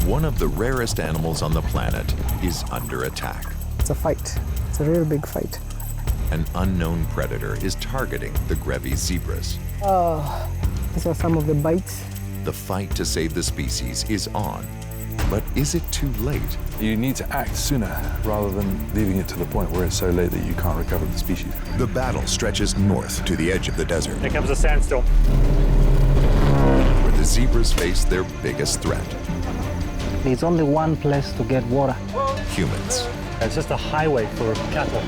One of the rarest animals on the planet is under attack. It's a fight. It's a real big fight. An unknown predator is targeting the Grevy zebras. Oh, these are some of the bites. The fight to save the species is on. But is it too late? You need to act sooner rather than leaving it to the point where it's so late that you can't recover the species. The battle stretches north to the edge of the desert, Here comes a sandstorm. where the zebras face their biggest threat: There's only one place to get water. humans. It's just a highway for cattle.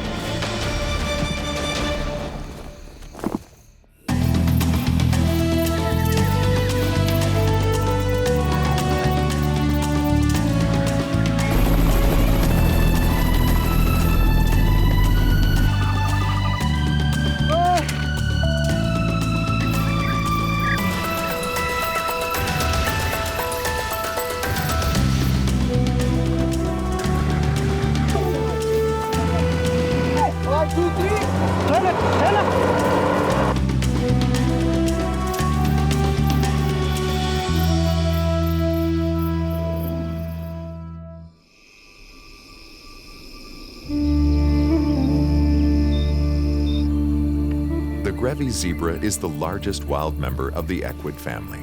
The Grevy zebra is the largest wild member of the equid family.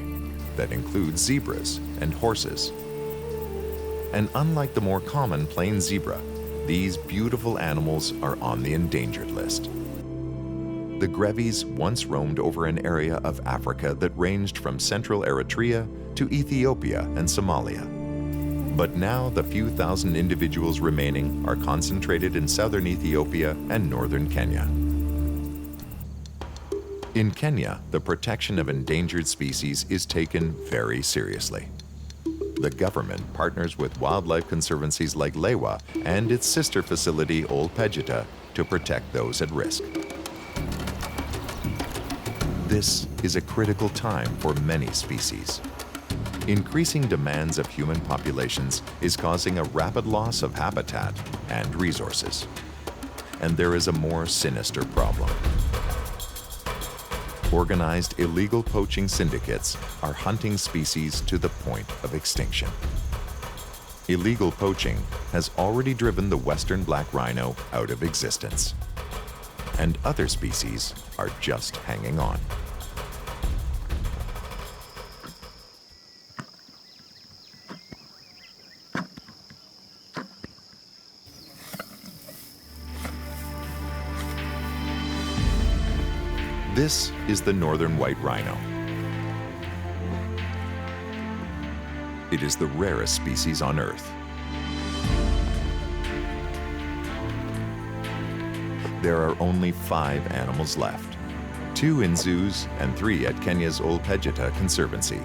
That includes zebras and horses. And unlike the more common plain zebra, these beautiful animals are on the endangered list. The Grevies once roamed over an area of Africa that ranged from central Eritrea to Ethiopia and Somalia. But now the few thousand individuals remaining are concentrated in southern Ethiopia and northern Kenya. In Kenya, the protection of endangered species is taken very seriously. The government partners with wildlife conservancies like Lewa and its sister facility, Ol Pejeta, to protect those at risk. This is a critical time for many species. Increasing demands of human populations is causing a rapid loss of habitat and resources. And there is a more sinister problem. Organized illegal poaching syndicates are hunting species to the point of extinction. Illegal poaching has already driven the western black rhino out of existence. And other species are just hanging on. This is the northern white rhino. It is the rarest species on Earth. There are only 5 animals left, 2 in zoos and 3 at Kenya's Ol Pejeta Conservancy.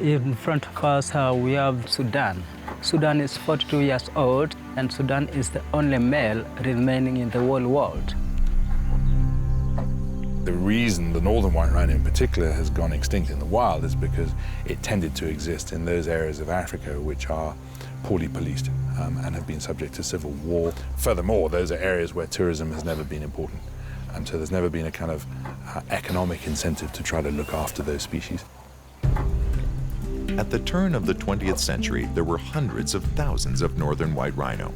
In front of us, we have Sudan. Sudan is 42 years old, and Sudan is the only male remaining in the whole world. The reason the northern white rhino in particular has gone extinct in the wild is because it tended to exist in those areas of Africa which are poorly policed and have been subject to civil war. Furthermore, those are areas where tourism has never been important. And so there's never been a kind of economic incentive to try to look after those species. At the turn of the 20th century, there were hundreds of thousands of northern white rhino.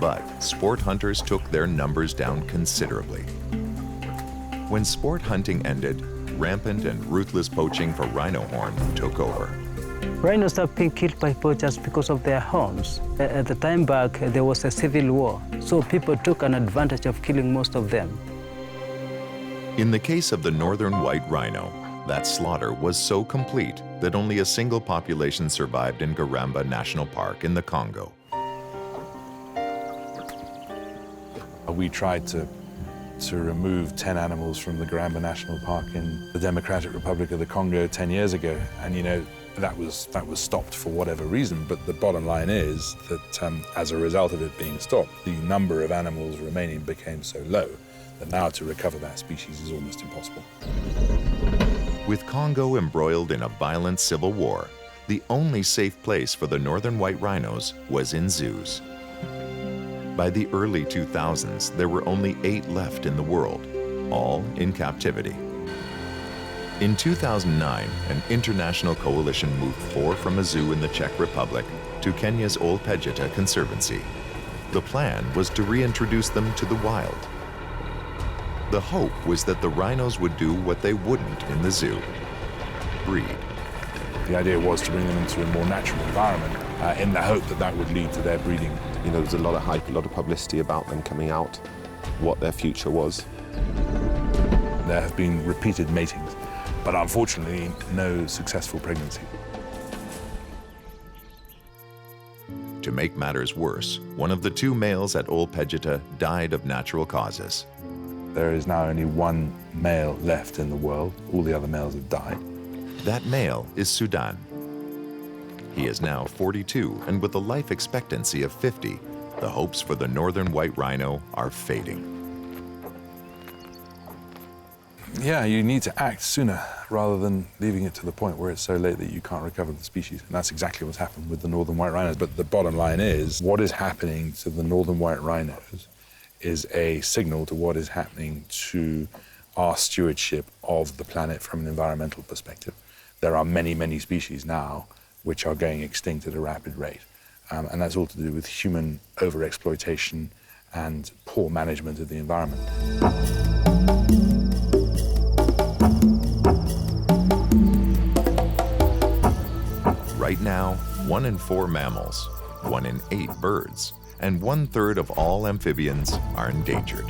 But sport hunters took their numbers down considerably. When sport hunting ended, rampant and ruthless poaching for rhino horn took over. Rhinos are being killed by poachers because of their horns. At the time back, there was a civil war, so people took an advantage of killing most of them. In the case of the northern white rhino, that slaughter was so complete that only a single population survived in Garamba National Park in the Congo. We tried to remove 10 animals from the Garamba National Park in the Democratic Republic of the Congo 10 years ago. And, you know, that was stopped for whatever reason. But the bottom line is that as a result of it being stopped, the number of animals remaining became so low that now to recover that species is almost impossible. With Congo embroiled in a violent civil war, the only safe place for the northern white rhinos was in zoos. By the early 2000s, there were only 8 left in the world, all in captivity. In 2009, an international coalition moved 4 from a zoo in the Czech Republic to Kenya's Ol Pejeta Conservancy. The plan was to reintroduce them to the wild. The hope was that the rhinos would do what they wouldn't in the zoo: breed. The idea was to bring them into a more natural environment in the hope that that would lead to their breeding. You know, there was a lot of hype, a lot of publicity about them coming out, what their future was. There have been repeated matings, but unfortunately, no successful pregnancy. To make matters worse, one of the 2 males at Ol Pejeta died of natural causes. There is now only 1 male left in the world. All the other males have died. That male is Sudan. He is now 42, and with a life expectancy of 50, the hopes for the northern white rhino are fading. Yeah, you need to act sooner rather than leaving it to the point where it's so late that you can't recover the species. And that's exactly what's happened with the northern white rhinos. But the bottom line is, what is happening to the northern white rhinos is a signal to what is happening to our stewardship of the planet from an environmental perspective. There are many, many species now which are going extinct at a rapid rate. And that's all to do with human overexploitation and poor management of the environment. Right now, 1 in 4 mammals, 1 in 8 birds, and 1/3 of all amphibians are endangered.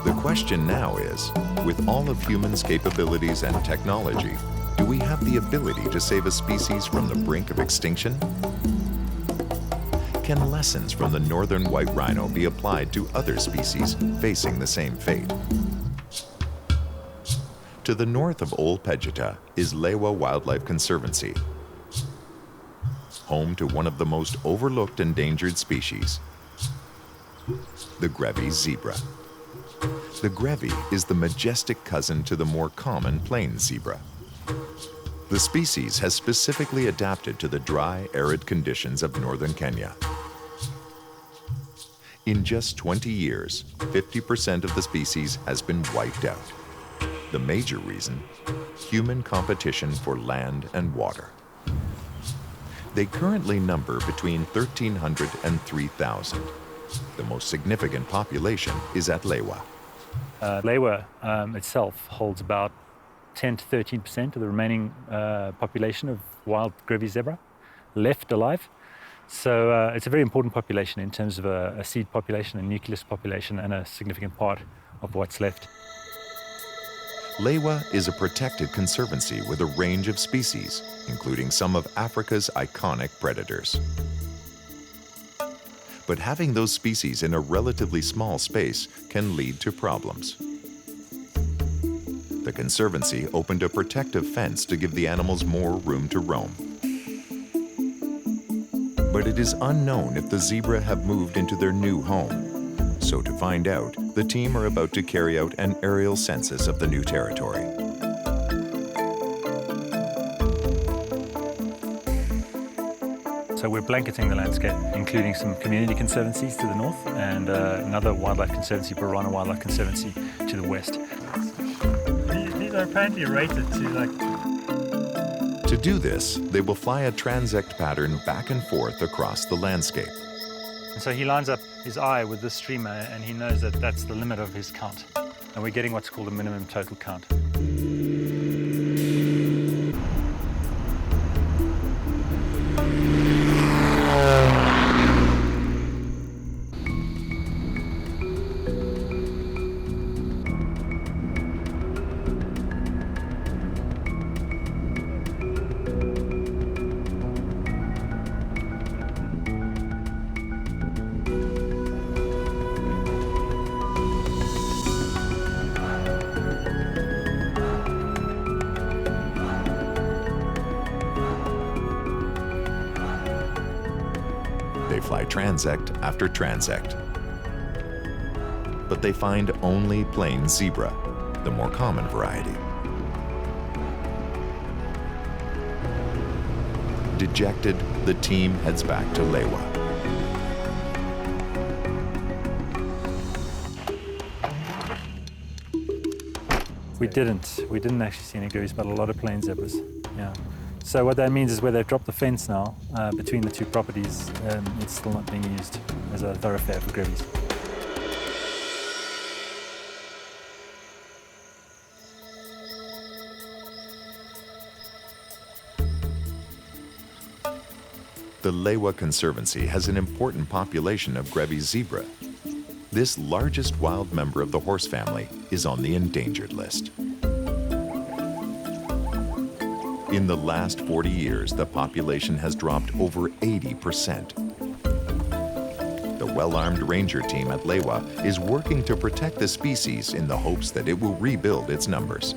The question now is, with all of humans' capabilities and technology, do we have the ability to save a species from the brink of extinction? Can lessons from the northern white rhino be applied to other species facing the same fate? To the north of Ol Pejeta is Lewa Wildlife Conservancy, home to one of the most overlooked endangered species, the Grevy zebra. The Grevy is the majestic cousin to the more common plains zebra. The species has specifically adapted to the dry, arid conditions of northern Kenya. In just 20 years, 50% of the species has been wiped out. The major reason, human competition for land and water. They currently number between 1,300 and 3,000. The most significant population is at Lewa. Lewa itself holds about 10 to 13% of the remaining population of wild Grevy zebra left alive. So it's a very important population in terms of a seed population, a nucleus population, and a significant part of what's left. Lewa is a protected conservancy with a range of species, including some of Africa's iconic predators. But having those species in a relatively small space can lead to problems. The conservancy opened a protective fence to give the animals more room to roam. But it is unknown if the zebra have moved into their new home. So to find out, the team are about to carry out an aerial census of the new territory. So we're blanketing the landscape, including some community conservancies to the north and another wildlife conservancy, Rhino Wildlife Conservancy, to the west. These are apparently rated to To do this, they will fly a transect pattern back and forth across the landscape. And so he lines up his eye with this streamer and he knows that that's the limit of his count. And we're getting what's called a minimum total count. They fly transect after transect. But they find only plain zebra, the more common variety. Dejected, the team heads back to Lewa. We didn't actually see any Grevies, but a lot of plain zebras. Yeah. So what that means is where they've dropped the fence now between the two properties, it's still not being used as a thoroughfare for Grevies. The Lewa Conservancy has an important population of Grevy zebra. This largest wild member of the horse family is on the endangered list. In the last 40 years, the population has dropped over 80%. The well-armed ranger team at Lewa is working to protect the species in the hopes that it will rebuild its numbers.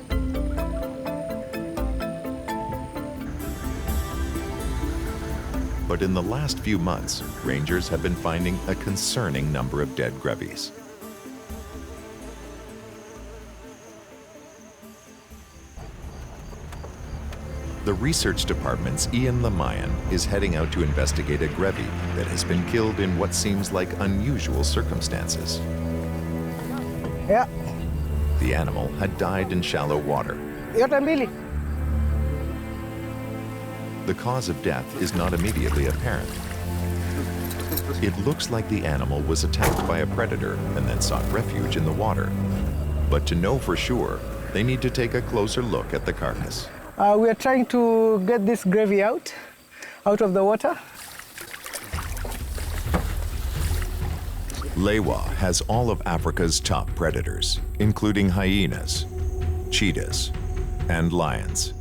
But in the last few months, rangers have been finding a concerning number of dead Grevies. The research department's Ian Lemayan is heading out to investigate a Grevy that has been killed in what seems like unusual circumstances. Yeah. The animal had died in shallow water. The cause of death is not immediately apparent. It looks like the animal was attacked by a predator and then sought refuge in the water. But to know for sure, they need to take a closer look at the carcass. We are trying to get this Grevy out of the water. Lewa has all of Africa's top predators, including hyenas, cheetahs, and lions.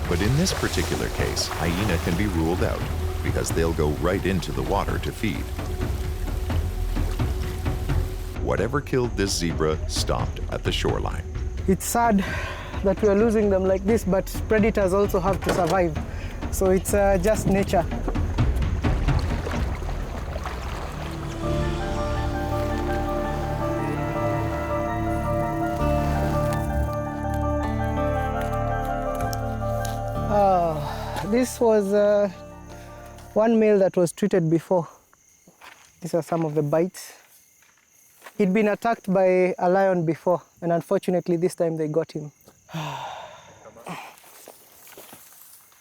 But in this particular case, hyena can be ruled out because they'll go right into the water to feed. Whatever killed this zebra stopped at the shoreline. It's sad that we are losing them like this, but predators also have to survive. So it's just nature. This was one male that was treated before. These are some of the bites. He'd been attacked by a lion before, and unfortunately this time they got him.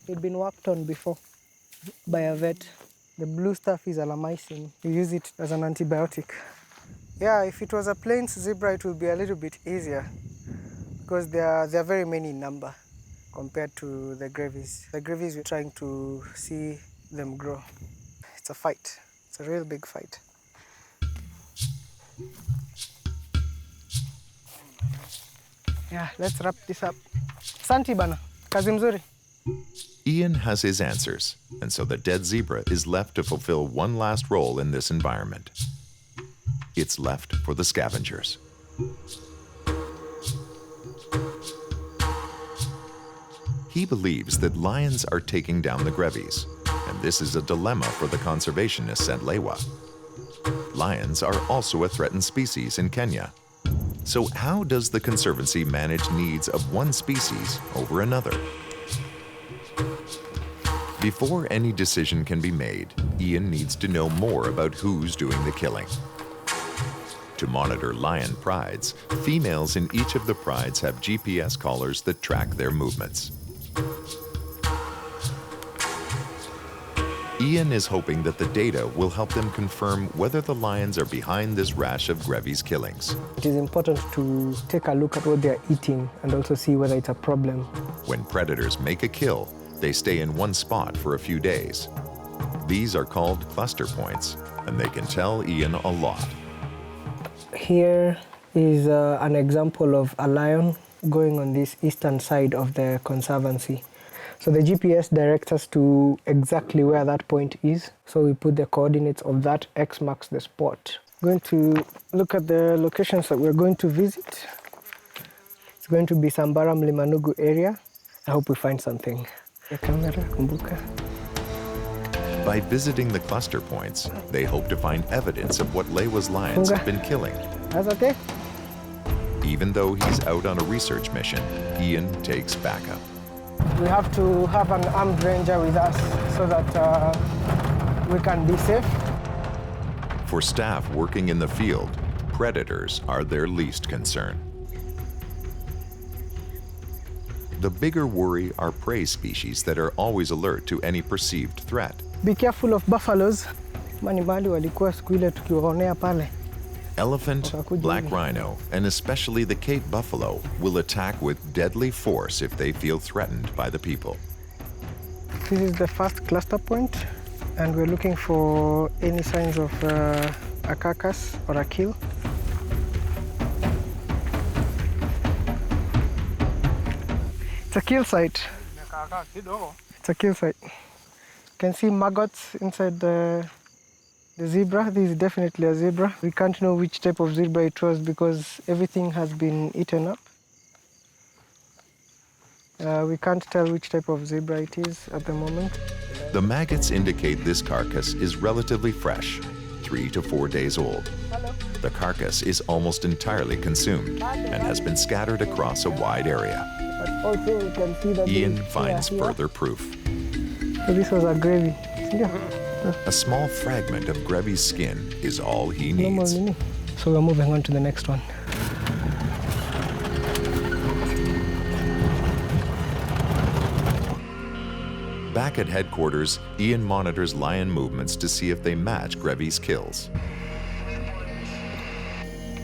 He'd been worked on before by a vet. The blue stuff is alamycin. You use it as an antibiotic. Yeah, if it was a plains zebra, it would be a little bit easier because there are very many in number compared to the Grevies. The Grevies, we're trying to see them grow. It's a fight. It's a real big fight. Yeah, let's wrap this up. Santi bana, kazi mzuri. Ian has his answers, and so the dead zebra is left to fulfill one last role in this environment. It's left for the scavengers. He believes that lions are taking down the Grevies, and this is a dilemma for the conservationists at Lewa. Lions are also a threatened species in Kenya. So how does the Conservancy manage needs of one species over another? Before any decision can be made, Ian needs to know more about who's doing the killing. To monitor lion prides, females in each of the prides have GPS collars that track their movements. Ian is hoping that the data will help them confirm whether the lions are behind this rash of Grevy's killings. It is important to take a look at what they're eating and also see whether it's a problem. When predators make a kill, they stay in one spot for a few days. These are called cluster points, and they can tell Ian a lot. Here is an example of a lion going on this eastern side of the Conservancy. So the GPS directs us to exactly where that point is. So we put the coordinates of that, X marks the spot. Going to look at the locations that we're going to visit. It's going to be Sambara Mlimanugu area. I hope we find something. By visiting the cluster points, they hope to find evidence of what Lewa's lions have been killing. That's okay. Even though he's out on a research mission, Ian takes backup. We have to have an armed ranger with us so that we can be safe. For staff working in the field, predators are their least concern. The bigger worry are prey species that are always alert to any perceived threat. Be careful of buffaloes. Manibali walikuwa siku ile tukiwaonea pale. Elephant, black rhino, and especially the Cape buffalo will attack with deadly force if they feel threatened by the people. This is the first cluster point, and we're looking for any signs of a carcass or a kill. It's a kill site. It's a kill site. You can see maggots inside the zebra. This is definitely a zebra. We can't know which type of zebra it was because everything has been eaten up. We can't tell which type of zebra it is at the moment. The maggots indicate this carcass is relatively fresh, 3 to 4 days old. The carcass is almost entirely consumed and has been scattered across a wide area. But also you can see that Ian finds further proof. So this was a Grevy. Yeah. A small fragment of Grevy's skin is all he needs. So we're moving on to the next one. Back at headquarters, Ian monitors lion movements to see if they match Grevy's kills.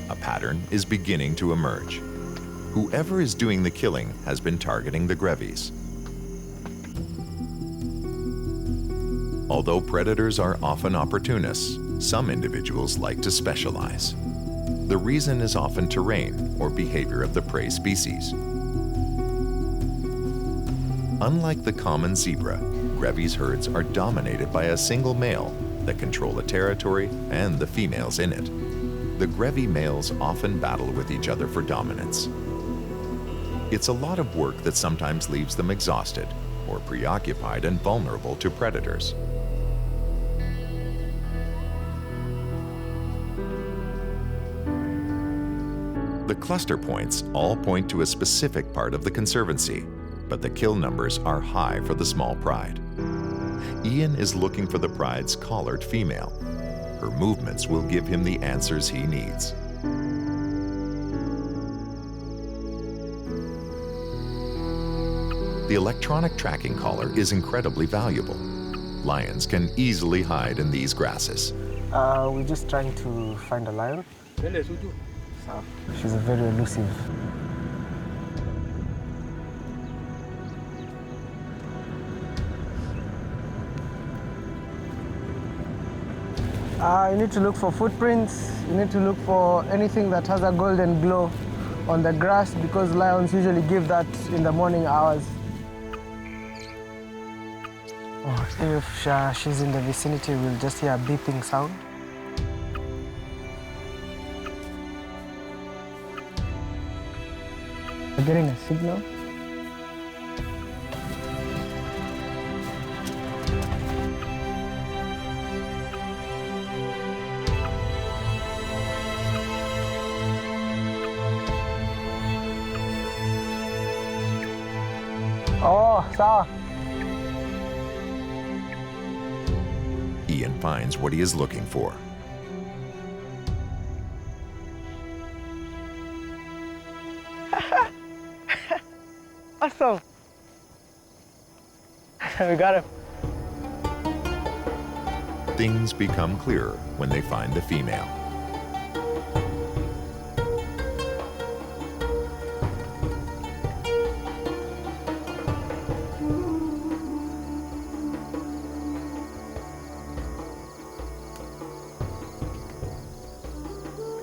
A pattern is beginning to emerge. Whoever is doing the killing has been targeting the Grevies. Although predators are often opportunists, some individuals like to specialize. The reason is often terrain or behavior of the prey species. Unlike the common zebra, Grevy's herds are dominated by a single male that control a territory and the females in it. The Grevy males often battle with each other for dominance. It's a lot of work that sometimes leaves them exhausted or preoccupied and vulnerable to predators. The cluster points all point to a specific part of the conservancy, but the kill numbers are high for the small pride. Ian is looking for the pride's collared female. Her movements will give him the answers he needs. The electronic tracking collar is incredibly valuable. Lions can easily hide in these grasses. We're just trying to find a lion. So she's very elusive. You need to look for footprints. You need to look for anything that has a golden glow on the grass because lions usually give that in the morning hours. Oh, if she's in the vicinity, we'll just hear a beeping sound. We're getting a signal. Oh, sawa. Ian finds what he is looking for. Awesome. We got him. Things become clearer when they find the female.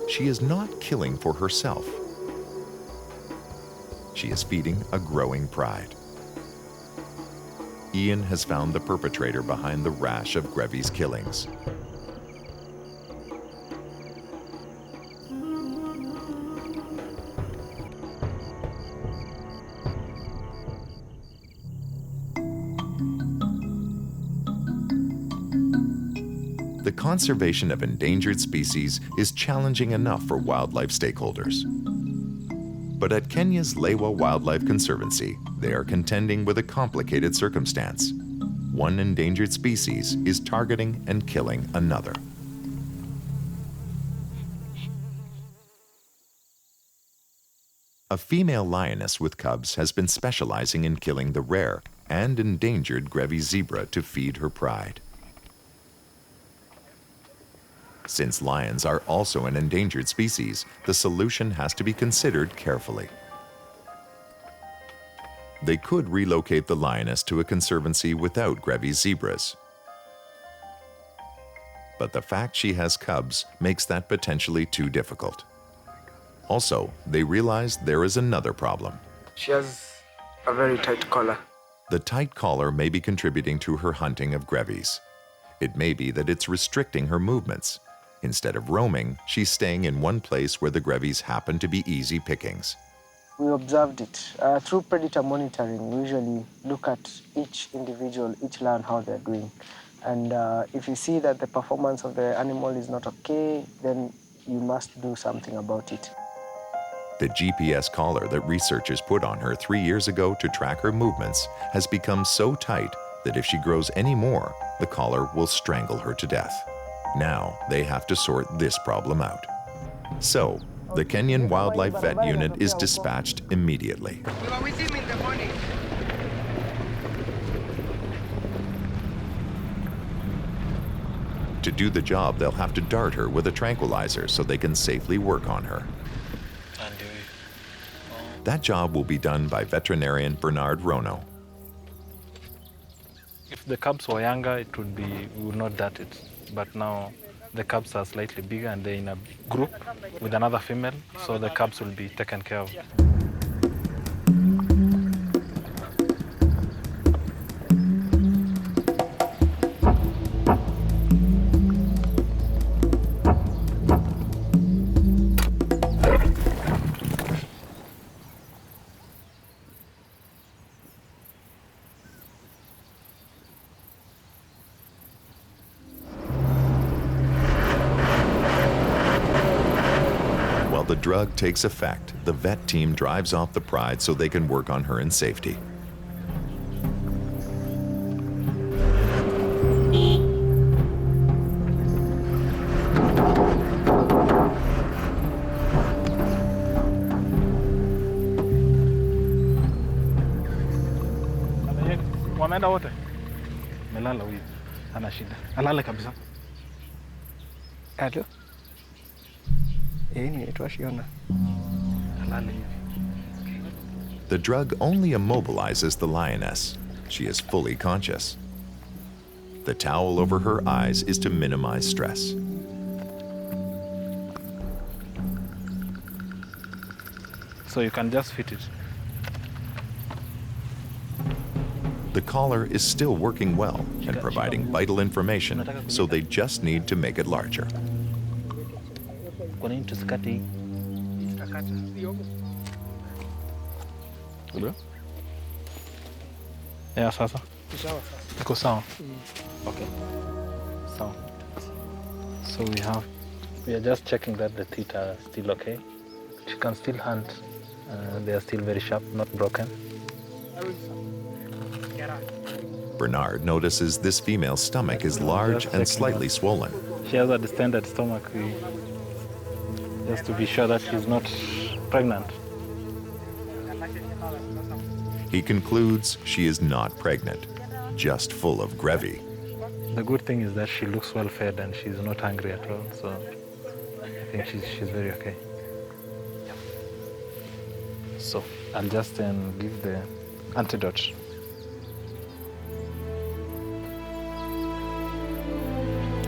She is not killing for herself. She is feeding a growing pride. Ian has found the perpetrator behind the rash of Grevy's killings. The conservation of endangered species is challenging enough for wildlife stakeholders. But at Kenya's Lewa Wildlife Conservancy, they are contending with a complicated circumstance. One endangered species is targeting and killing another. A female lioness with cubs has been specializing in killing the rare and endangered Grevy zebra to feed her pride. Since lions are also an endangered species, the solution has to be considered carefully. They could relocate the lioness to a conservancy without Grevy zebras. But the fact she has cubs makes that potentially too difficult. Also, they realize there is another problem. She has a very tight collar. The tight collar may be contributing to her hunting of Grevies. It may be that it's restricting her movements. Instead of roaming, she's staying in one place where the Grevies happen to be easy pickings. We observed it. Through predator monitoring, we usually look at each individual, each lion, how they're doing. And if you see that the performance of the animal is not okay, then you must do something about it. The GPS collar that researchers put on her 3 years ago to track her movements has become so tight that if she grows any more, the collar will strangle her to death. Now they have to sort this problem out. So, the Kenyan Wildlife Vet Unit is dispatched immediately. We were with him in the morning. To do the job, they'll have to dart her with a tranquilizer so they can safely work on her. That job will be done by veterinarian Bernard Rono. If the cubs were younger, we would not dart it. But now the cubs are slightly bigger and they're in a group with another female, so the cubs will be taken care of. The drug takes effect, the vet team drives off the pride so they can work on her in safety. Wameenda wote? Melala huyu. Hana shida. Alale kabisa. Alo? The drug only immobilizes the lioness. She is fully conscious. The towel over her eyes is to minimize stress. So you can just fit it. The collar is still working well and providing vital information, so they just need to make it larger. Kwa nini tusikate hii? Yeah, sasa. Iko sawa. Okay. So we are just checking that the teeth are still okay. She can still hunt. They are still very sharp, not broken. Bernard notices this female's stomach is large and slightly swollen. She has a distended stomach. Just to be sure that she's not pregnant. He concludes she is not pregnant, just full of Grevy. The good thing is that she looks well fed and she's not hungry at all, so I think she's very okay. So I'll just give the antidote.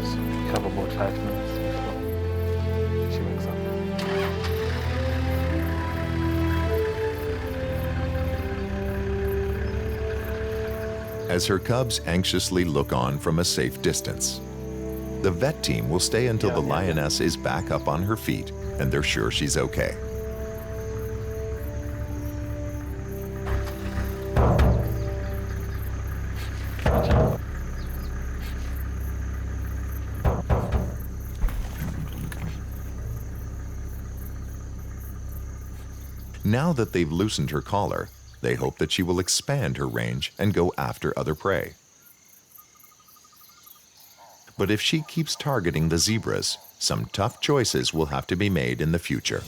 So we have about 5 minutes before she wakes up. As her cubs anxiously look on from a safe distance, the vet team will stay until the lioness is back up on her feet and they're sure she's okay. Now that they've loosened her collar, they hope that she will expand her range and go after other prey. But if she keeps targeting the zebras, some tough choices will have to be made in the future.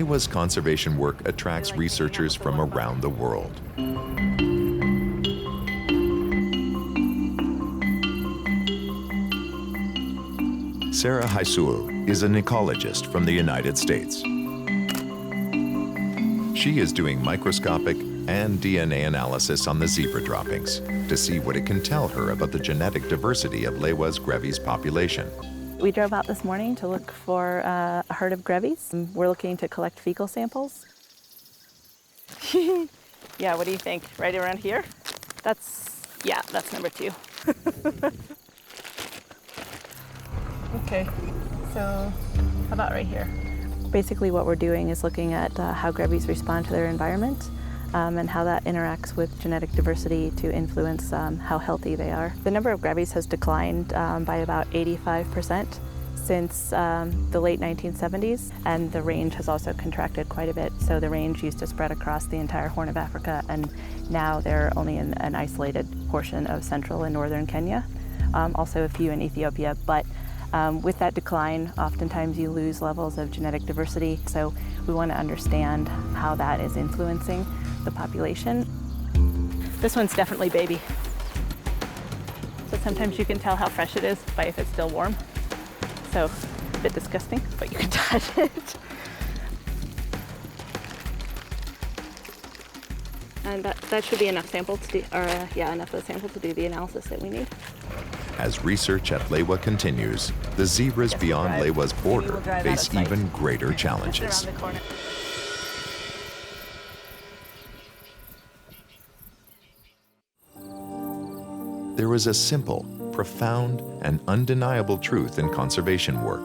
Lewa's conservation work attracts researchers from around the world. Sarah Haisuu is an ecologist from the United States. She is doing microscopic and DNA analysis on the zebra droppings to see what it can tell her about the genetic diversity of Lewa's Grevy's population. We drove out this morning to look for a herd of Grevies. We're looking to collect fecal samples. Yeah, what do you think? Right around here? That's number 2. Okay, so how about right here? Basically what we're doing is looking at how Grevies respond to their environment and how that interacts with genetic diversity to influence how healthy they are. The number of Grevies has declined by about 85% since the late 1970s, and the range has also contracted quite a bit. So the range used to spread across the entire Horn of Africa, and now they're only in an isolated portion of central and northern Kenya, also a few in Ethiopia. But with that decline, oftentimes you lose levels of genetic diversity, so we want to understand how that is influencing the population. This one's definitely baby. So sometimes you can tell how fresh it is by if it's still warm. So a bit disgusting, but you can touch it. And that should be enough sample to do, enough of the sample to do the analysis that we need. As research at Lewa continues, the zebras beyond Lewa's border face even greater challenges. There is a simple, profound, and undeniable truth in conservation work.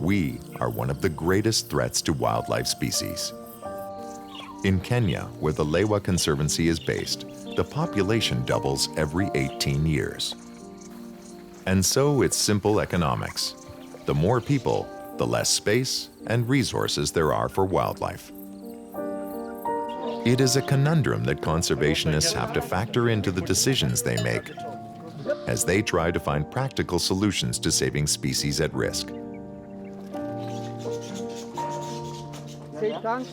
We are one of the greatest threats to wildlife species. In Kenya, where the Lewa Conservancy is based, the population doubles every 18 years. And so it's simple economics. The more people, the less space and resources there are for wildlife. It is a conundrum that conservationists have to factor into the decisions they make as they try to find practical solutions to saving species at risk.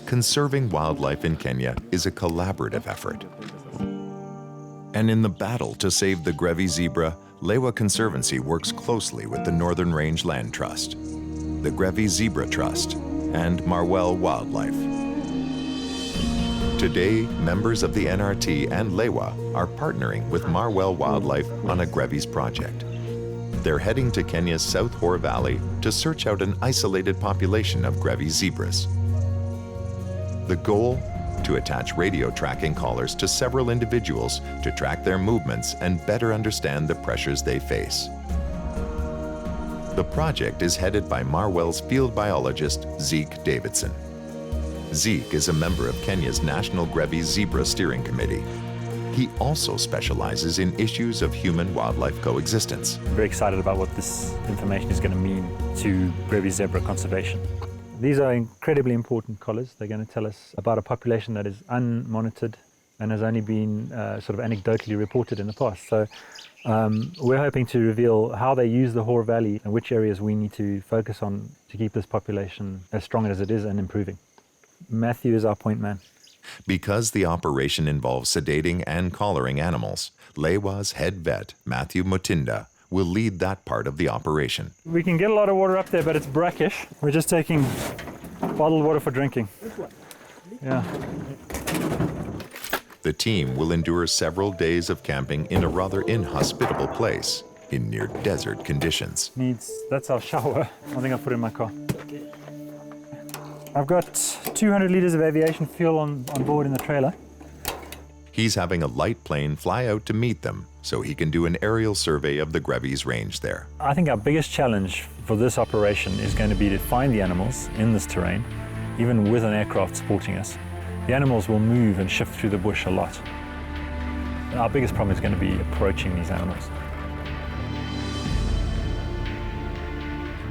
Conserving wildlife in Kenya is a collaborative effort. And in the battle to save the Grevy zebra, Lewa Conservancy works closely with the Northern Range Land Trust, the Grevy Zebra Trust, and Marwell Wildlife. Today, members of the NRT and Lewa are partnering with Marwell Wildlife on a Grevy's project. They're heading to Kenya's South Hor Valley to search out an isolated population of Grevy zebras. The goal? To attach radio tracking collars to several individuals to track their movements and better understand the pressures they face. The project is headed by Marwell's field biologist, Zeke Davidson. Zeke is a member of Kenya's National Grevy Zebra Steering Committee. He also specializes in issues of human-wildlife coexistence. I'm very excited about what this information is going to mean to Grevy zebra conservation. These are incredibly important collars. They're going to tell us about a population that is unmonitored and has only been sort of anecdotally reported in the past. So we're hoping to reveal how they use the Hor Valley and which areas we need to focus on to keep this population as strong as it is and improving. Matthew is our point man. Because the operation involves sedating and collaring animals, Lewa's head vet, Matthew Mutinda, will lead that part of the operation. We can get a lot of water up there, but it's brackish. We're just taking bottled water for drinking. Yeah. The team will endure several days of camping in a rather inhospitable place in near desert conditions. That's our shower. I think I'll put it in my car. I've got 200 liters of aviation fuel on board in the trailer. He's having a light plane fly out to meet them so he can do an aerial survey of the Grevy's range there. I think our biggest challenge for this operation is going to be to find the animals in this terrain, even with an aircraft supporting us. The animals will move and shift through the bush a lot. Our biggest problem is going to be approaching these animals.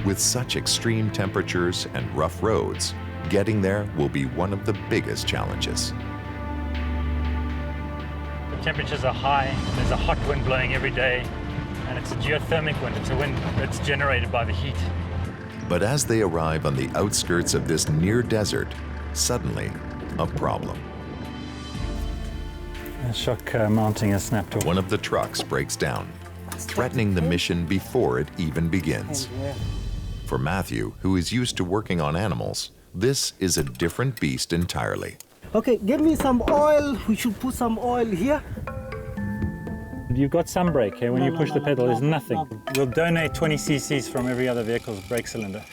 With such extreme temperatures and rough roads, getting there will be one of the biggest challenges. The temperatures are high, there's a hot wind blowing every day, and it's a geothermic wind. It's a wind that's generated by the heat. But as they arrive on the outskirts of this near desert, suddenly, a problem. The shock mounting has snapped off. One of the trucks breaks down, threatening the mission before it even begins. For Matthew, who is used to working on animals, this is a different beast entirely. Okay, give me some oil. We should put some oil here. You've got some brake here. When you push the pedal, there's nothing. We'll donate 20 cc's from every other vehicle's brake cylinder.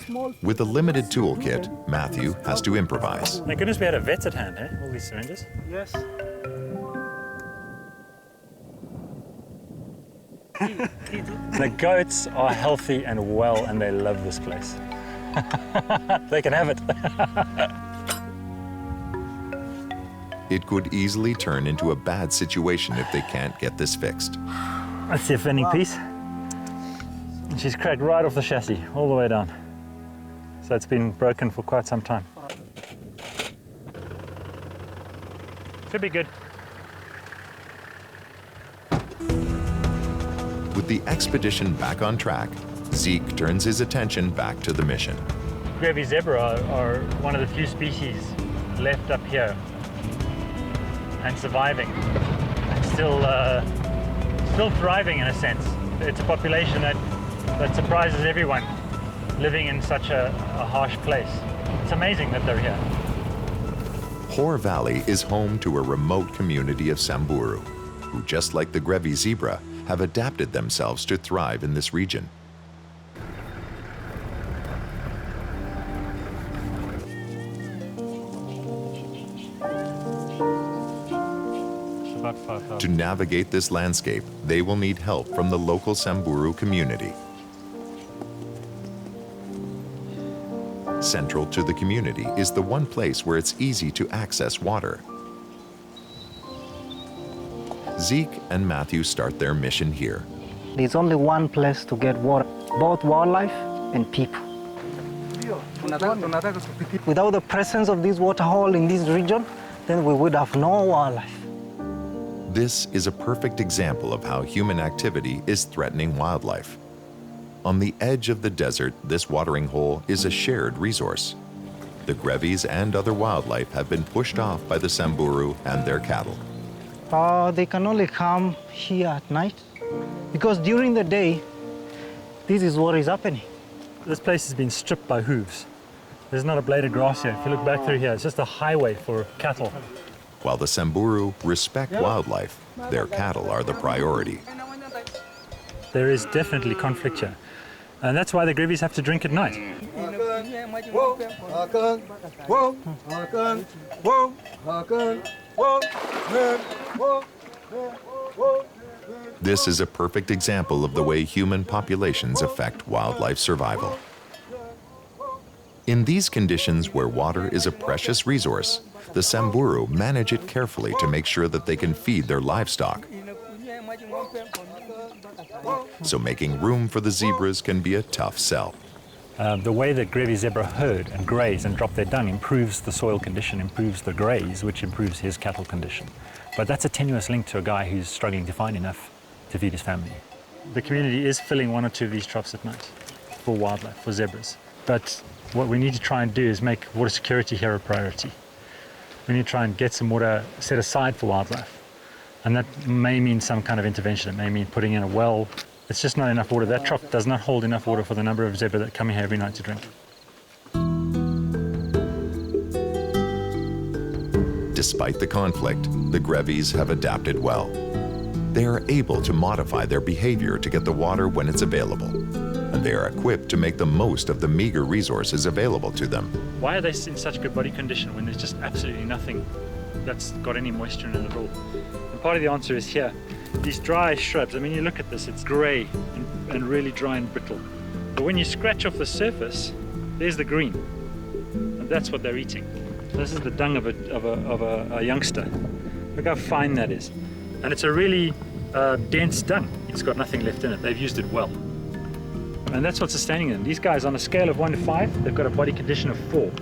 With a limited toolkit, Matthew has to improvise. Thank goodness we had a vet at hand, eh? All these syringes. Yes. The goats are healthy and well, and they love this place. They can have it. It could easily turn into a bad situation if they can't get this fixed. That's the offending piece. And she's cracked right off the chassis, all the way down. So it's been broken for quite some time. Should be good. With the expedition back on track, Zeke turns his attention back to the mission. Grevy zebra are one of the few species left up here and surviving, still thriving in a sense. It's a population that surprises everyone living in such a harsh place. It's amazing that they're here. Hor Valley is home to a remote community of Samburu, who, just like the Grevy zebra, have adapted themselves to thrive in this region. To navigate this landscape, they will need help from the local Samburu community. Central to the community is the one place where it's easy to access water. Zeke and Matthew start their mission here. There's only one place to get water, both wildlife and people. Without the presence of this water hole in this region, then we would have no wildlife. This is a perfect example of how human activity is threatening wildlife. On the edge of the desert, this watering hole is a shared resource. The Grevies and other wildlife have been pushed off by the Samburu and their cattle. They can only come here at night, because during the day, this is what is happening. This place has been stripped by hooves. There's not a blade of grass here. If you look back through here, it's just a highway for cattle. While the Samburu respect wildlife, their cattle are the priority. There is definitely conflict here. And that's why the Grevies have to drink at night. This is a perfect example of the way human populations affect wildlife survival. In these conditions where water is a precious resource, the Samburu manage it carefully to make sure that they can feed their livestock. So making room for the zebras can be a tough sell. The way that Grevy zebra herd and graze and drop their dung improves the soil condition, improves the graze, which improves his cattle condition. But that's a tenuous link to a guy who's struggling to find enough to feed his family. The community is filling one or two of these troughs at night for wildlife, for zebras. But what we need to try and do is make water security here a priority. We need to try and get some water set aside for wildlife. And that may mean some kind of intervention. It may mean putting in a well. It's just not enough water. That trough does not hold enough water for the number of zebra that come here every night to drink. Despite the conflict, the Grevies have adapted well. They are able to modify their behavior to get the water when it's available, and they are equipped to make the most of the meager resources available to them. Why are they in such good body condition when there's just absolutely nothing that's got any moisture in it at all? And part of the answer is here. These dry shrubs, I mean, you look at this, it's grey and really dry and brittle. But when you scratch off the surface, there's the green, and that's what they're eating. This is the dung of a youngster. Look how fine that is. And it's a really dense dung. It's got nothing left in it. They've used it well. And that's what's sustaining them. These guys, on a scale of 1 to 5, they've got a body condition of 4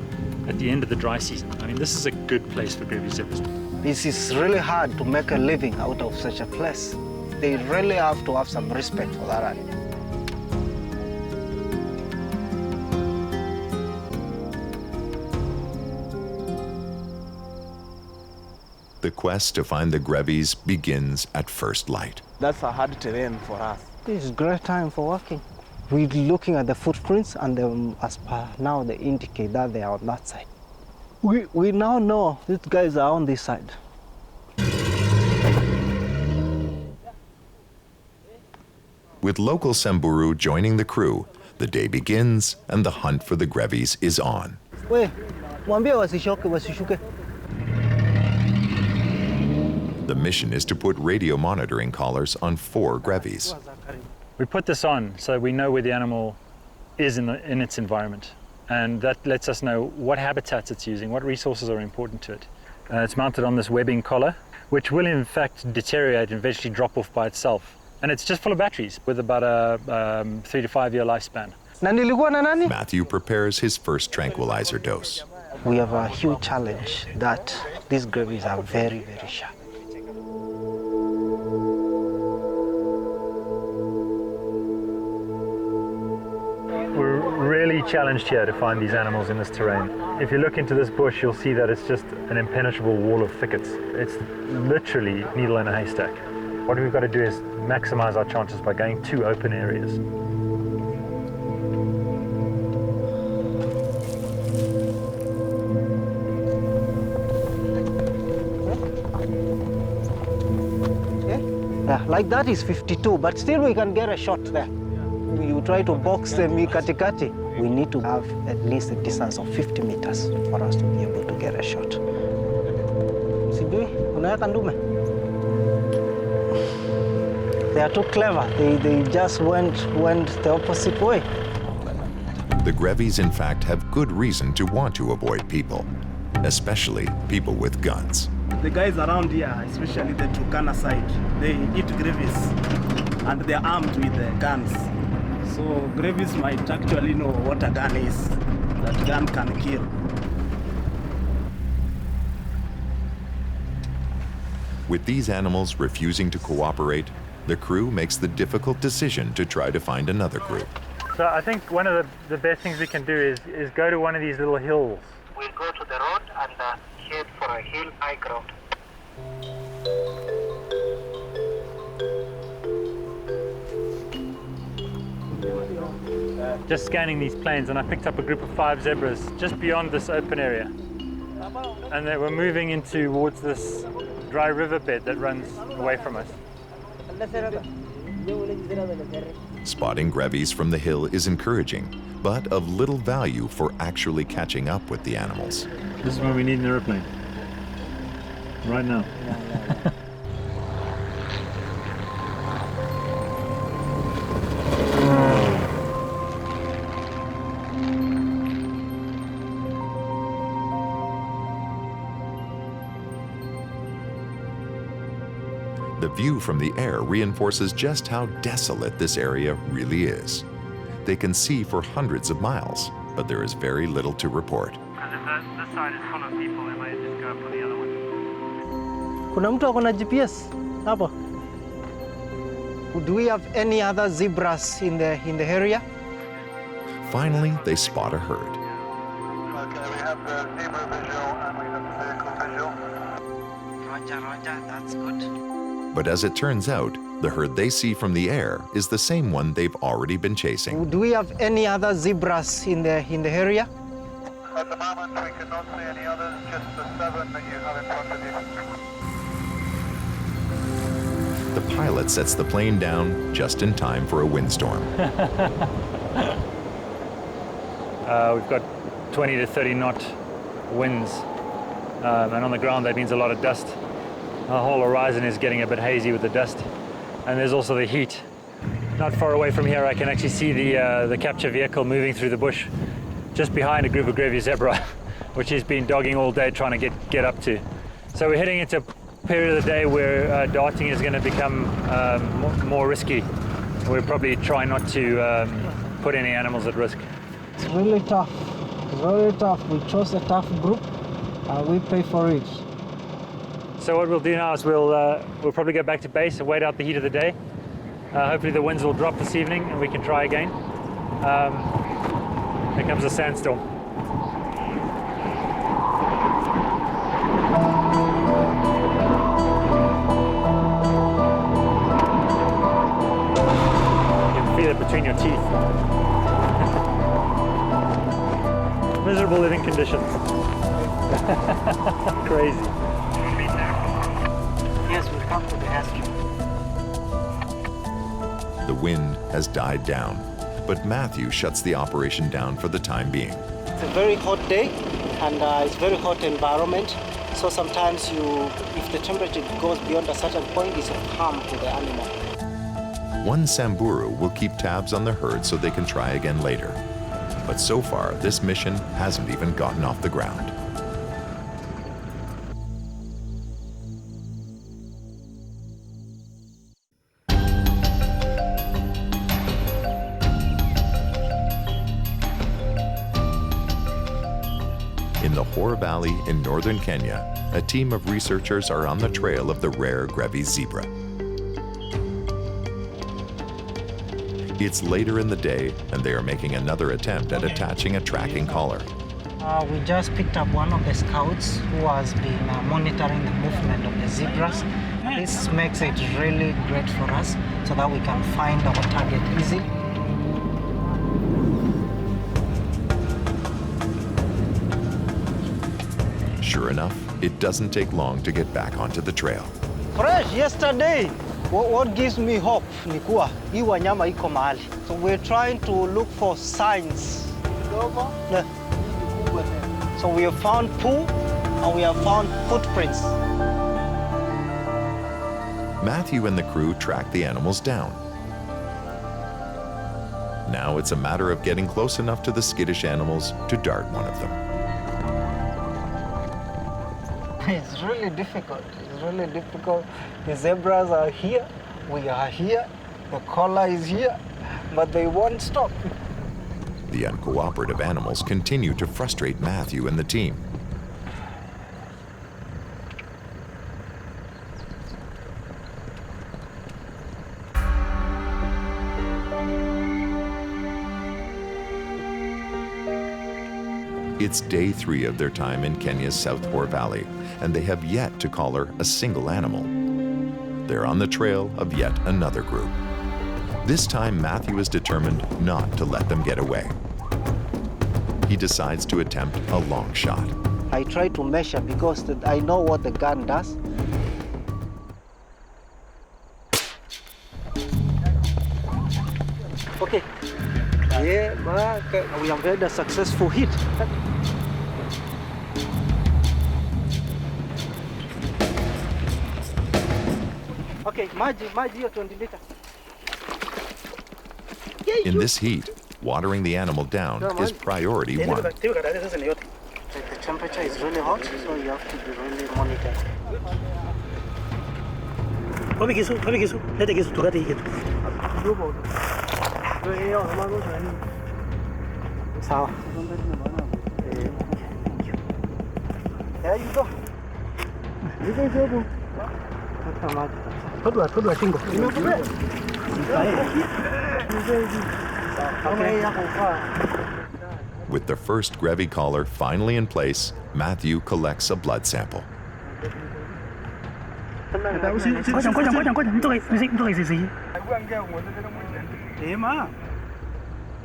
at the end of the dry season. I mean, this is a good place for Grevy zebras. This is really hard to make a living out of such a place. They really have to have some respect for that animal. the quest to find the Grevies begins at first light. That's a hard terrain for us. This is a great time for walking. We're looking at the footprints, and as per now, they indicate that they are on that side. We now know these guys are on this side. With local Samburu joining the crew, the day begins and the hunt for the Grevies is on. The mission is to put radio monitoring collars on 4 Grevies. We put this on so we know where the animal is in its environment, and that lets us know what habitats it's using, what resources are important to it. It's mounted on this webbing collar, which will in fact deteriorate and eventually drop off by itself. And it's just full of batteries with about a 3 to 5 year lifespan. Matthew prepares his first tranquilizer dose. We have a huge challenge that these Grevies are very, very sharp. We're really challenged here to find these animals in this terrain. If you look into this bush, you'll see that it's just an impenetrable wall of thickets. It's literally needle in a haystack. What we've got to do is maximize our chances by going to open areas. Yeah, like that is 52, but still we can get a shot there. You try to box them kati-kati. We need to have at least a distance of 50 meters for us to be able to get a shot. Sijui, unaweka ndume? They are too clever. They just went the opposite way. The Grevies, in fact, have good reason to want to avoid people, especially people with guns. The guys around here, especially the Turkana side, they eat Grevies and they're armed with guns. So Grevies might actually know what a gun is. That gun can kill. With these animals refusing to cooperate, the crew makes the difficult decision to try to find another group. So I think one of the best things we can do is go to one of these little hills. We'll go to the road and head for a hill high ground. Just scanning these plains, and I picked up a group of 5 zebras just beyond this open area. And they were moving in towards this dry riverbed that runs away from us. Spotting Grevies from the hill is encouraging, but of little value for actually catching up with the animals. This is when we need an airplane. Right now. The view from the air reinforces just how desolate this area really is. They can see for hundreds of miles, but there is very little to report. Because if this side is full of people, they might just go for the other one. Kuna mtu akona GPS hapo? Do we have any other zebras in the area? Finally, they spot a herd. Okay, we have the zebra visual and we have the vehicle visual. Roger, that's good. But as it turns out, the herd they see from the air is the same one they've already been chasing. Do we have any other zebras in the area? At the moment, we cannot see any others, just the 7 that you have in front of you. The pilot sets the plane down just in time for a windstorm. We've got 20 to 30 knot winds, and on the ground that means a lot of dust. The whole horizon is getting a bit hazy with the dust, and there's also the heat. Not far away from here I can actually see the capture vehicle moving through the bush just behind a group of Grevy zebra, which he's been dogging all day trying to get up to. So we're heading into a period of the day where darting is going to become more risky. We'll probably try not to put any animals at risk. It's really tough. It's very tough. We chose a tough group and we pay for it. So what we'll do now is we'll probably go back to base and wait out the heat of the day. Hopefully the winds will drop this evening and we can try again. Here comes a sandstorm. teeth. Miserable living conditions. Crazy. Yes, we'll come to the hatchery. The wind has died down, but Matthew shuts the operation down for the time being. It's a very hot day, and it's very hot environment. So sometimes if the temperature goes beyond a certain point, it's of harm to the animal. One Samburu will keep tabs on the herd so they can try again later. But so far, this mission hasn't even gotten off the ground. In the Hor Valley in northern Kenya, a team of researchers are on the trail of the rare Grevy zebra. It's later in the day, and they are making another attempt at attaching a tracking collar. We just picked up one of the scouts who has been monitoring the movement of the zebras. This makes it really great for us so that we can find our target easily. Sure enough, it doesn't take long to get back onto the trail. Fresh yesterday. What gives me hope ni kuwa hii wanyama iko mahali. So we're trying to look for signs. Yeah. So we have found poo and we have found footprints. Matthew and the crew track the animals down. Now it's a matter of getting close enough to the skittish animals to dart one of them. It's really difficult. It's really difficult. The zebras are here, we are here, the collar is here, but they won't stop. The uncooperative animals continue to frustrate Matthew and the team. It's day 3 of their time in Kenya's South Hor Valley, and they have yet to collar a single animal. They're on the trail of yet another group. This time, Matthew is determined not to let them get away. He decides to attempt a long shot. I try to measure because I know what the gun does. Okay. Yeah, we have had a successful hit. Okay, maji hiyo 20 liter. In this heat, watering the animal down is priority 1. The temperature is really hot, so you have to be really monitored. Sawa. There you go. With the first Grevy collar finally in place, Matthew collects a blood sample.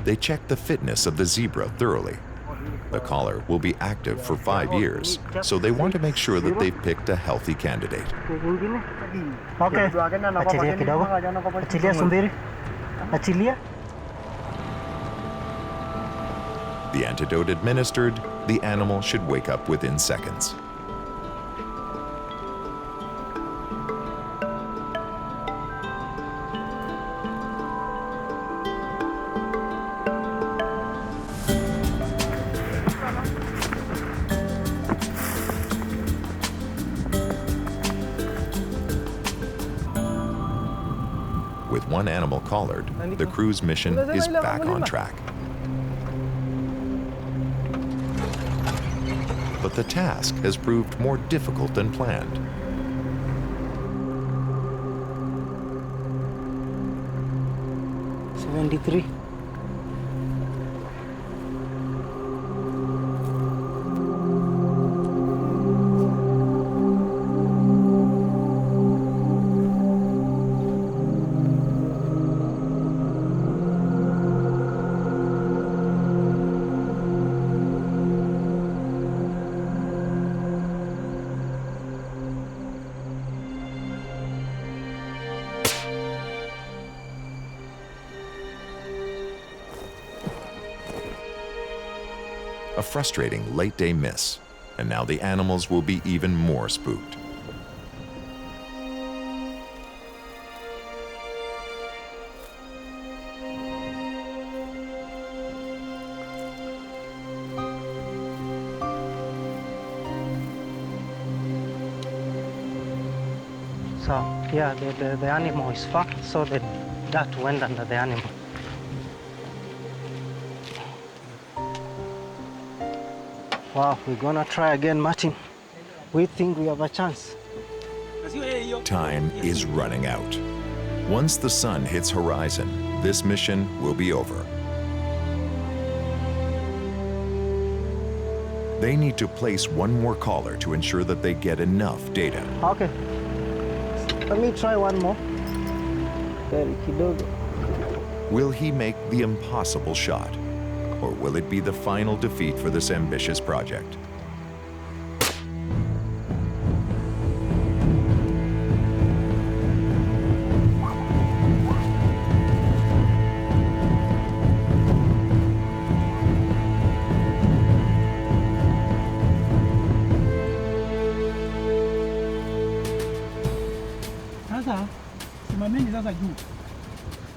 They check the fitness of the zebra thoroughly. The collar will be active for 5 years, so they want to make sure that they've picked a healthy candidate. Okay. Achilia kidogo. Achilia sumbiri. Achilia. The antidote administered, the animal should wake up within seconds. With one animal collared, the crew's mission is back on track. But the task has proved more difficult than planned. $73. a frustrating late-day miss, and now the animals will be even more spooked. So, yeah, the animal is far, so that went under the animal. Wow, we're gonna try again, Martin. We think we have a chance. Time is running out. Once the sun hits horizon, this mission will be over. They need to place one more collar to ensure that they get enough data. Okay. Let me try one more. Very kidogo. Will he make the impossible shot? Or will it be the final defeat for this ambitious project?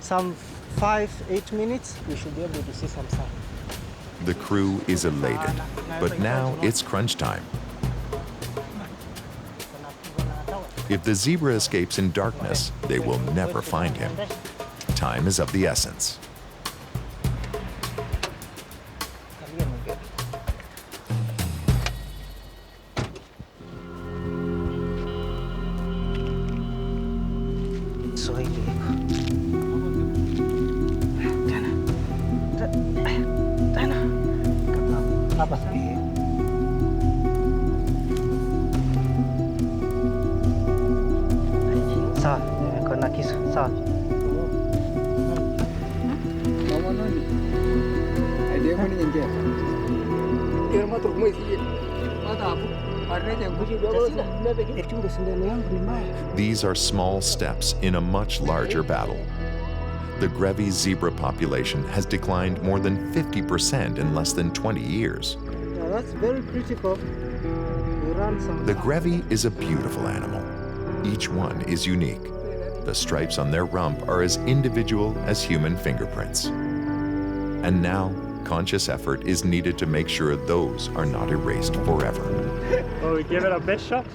Some 5-8 minutes, we should be able to see some sun. The crew is elated, but now it's crunch time. If the zebra escapes in darkness, they will never find him. Time is of the essence. These are small steps in a much larger battle. The Grevy zebra population has declined more than 50% in less than 20 years. Yeah, that's very critical. The Grevy is a beautiful animal. Each one is unique. The stripes on their rump are as individual as human fingerprints. And now, conscious effort is needed to make sure those are not erased forever. Well, we gave it our best shot,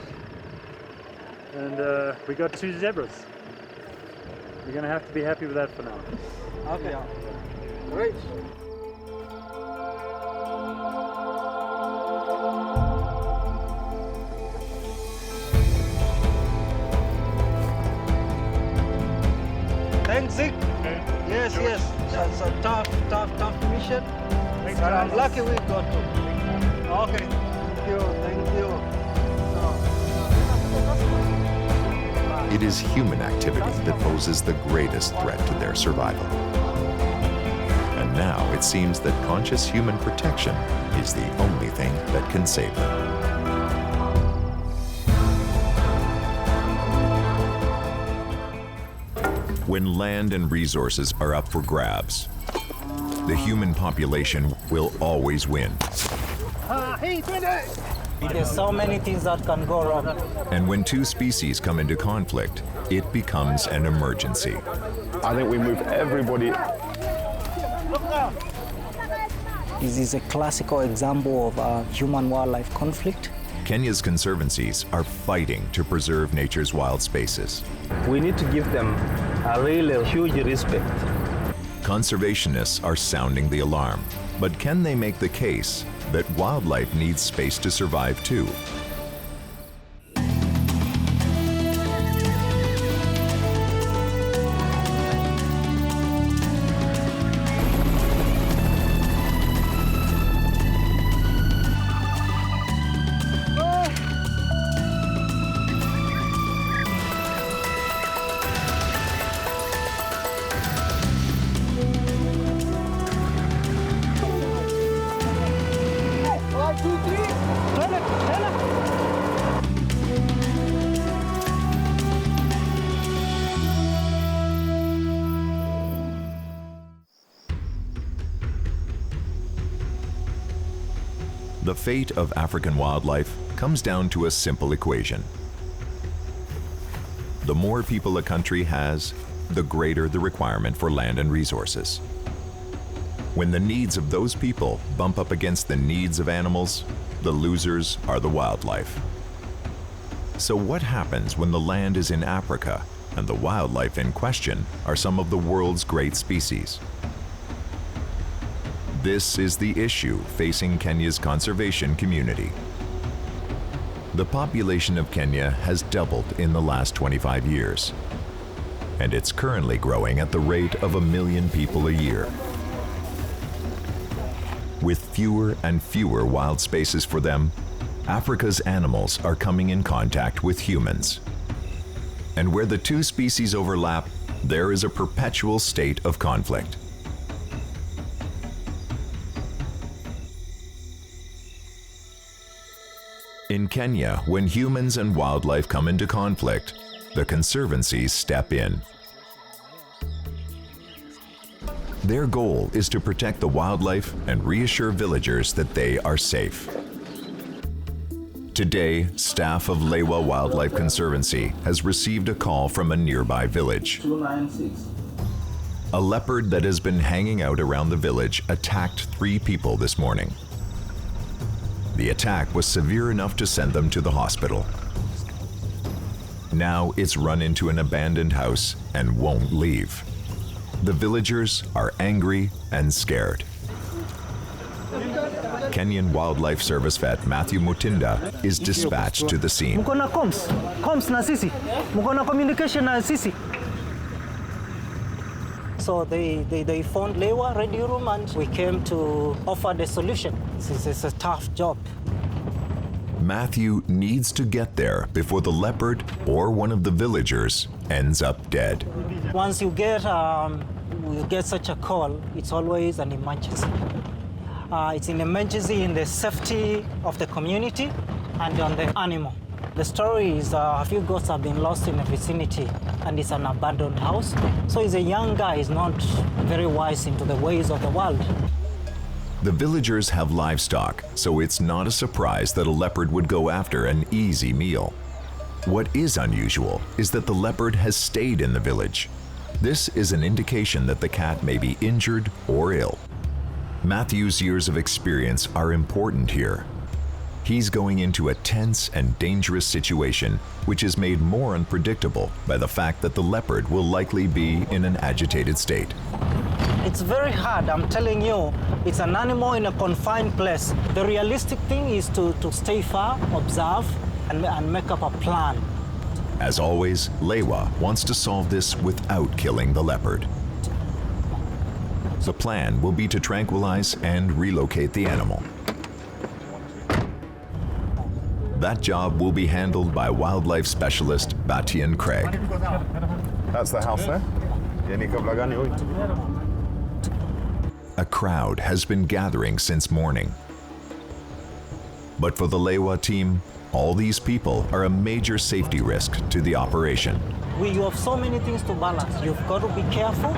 and we got 2 zebras. You're going to have to be happy with that for now. Okay. Great. Thanks, Zig. Okay. Yes, George. yes. That's a tough mission. Thanks, But I'm guys. lucky we got to. Okay. Thank you. It is human activity that poses the greatest threat to their survival. And now it seems that conscious human protection is the only thing that can save them. When land and resources are up for grabs, the human population will always win. There's so many things that can go wrong. And when 2 species come into conflict, it becomes an emergency. I think we move everybody. This is a classical example of a human-wildlife conflict. Kenya's conservancies are fighting to preserve nature's wild spaces. We need to give them a really huge respect. Conservationists are sounding the alarm, but can they make the case that wildlife needs space to survive too? The fate of African wildlife comes down to a simple equation. The more people a country has, the greater the requirement for land and resources. When the needs of those people bump up against the needs of animals, the losers are the wildlife. So what happens when the land is in Africa and the wildlife in question are some of the world's great species? This is the issue facing Kenya's conservation community. The population of Kenya has doubled in the last 25 years, and it's currently growing at the rate of 1 million people a year. With fewer and fewer wild spaces for them, Africa's animals are coming in contact with humans. And where the two species overlap, there is a perpetual state of conflict. In Kenya, when humans and wildlife come into conflict, the conservancies step in. Their goal is to protect the wildlife and reassure villagers that they are safe. Today, staff of Lewa Wildlife Conservancy has received a call from a nearby village. 296. A leopard that has been hanging out around the village attacked 3 people this morning. The attack was severe enough to send them to the hospital. Now it's run into an abandoned house and won't leave. The villagers are angry and scared. Kenyan Wildlife Service vet Matthew Mutinda is dispatched to the scene. Mko na comms na sisi, mko na communication na sisi. So they phoned Lewa Radio Room and we came to offer the solution. This is a tough job. Matthew needs to get there before the leopard or one of the villagers ends up dead. Once you get such a call, it's always an emergency. It's an emergency in the safety of the community and on the animal. The story is a few goats have been lost in the vicinity and it's an abandoned house. So he's a young guy, he's not very wise into the ways of the world. The villagers have livestock, so it's not a surprise that a leopard would go after an easy meal. What is unusual is that the leopard has stayed in the village. This is an indication that the cat may be injured or ill. Matthew's years of experience are important here. He's going into a tense and dangerous situation, which is made more unpredictable by the fact that the leopard will likely be in an agitated state. It's very hard, I'm telling you. It's an animal in a confined place. The realistic thing is to stay far, observe, and make up a plan. As always, Lewa wants to solve this without killing the leopard. The plan will be to tranquilize and relocate the animal. That job will be handled by wildlife specialist Batian Craig. That's the house there? A crowd has been gathering since morning. But for the Lewa team, all these people are a major safety risk to the operation. You have so many things to balance. You've got to be careful.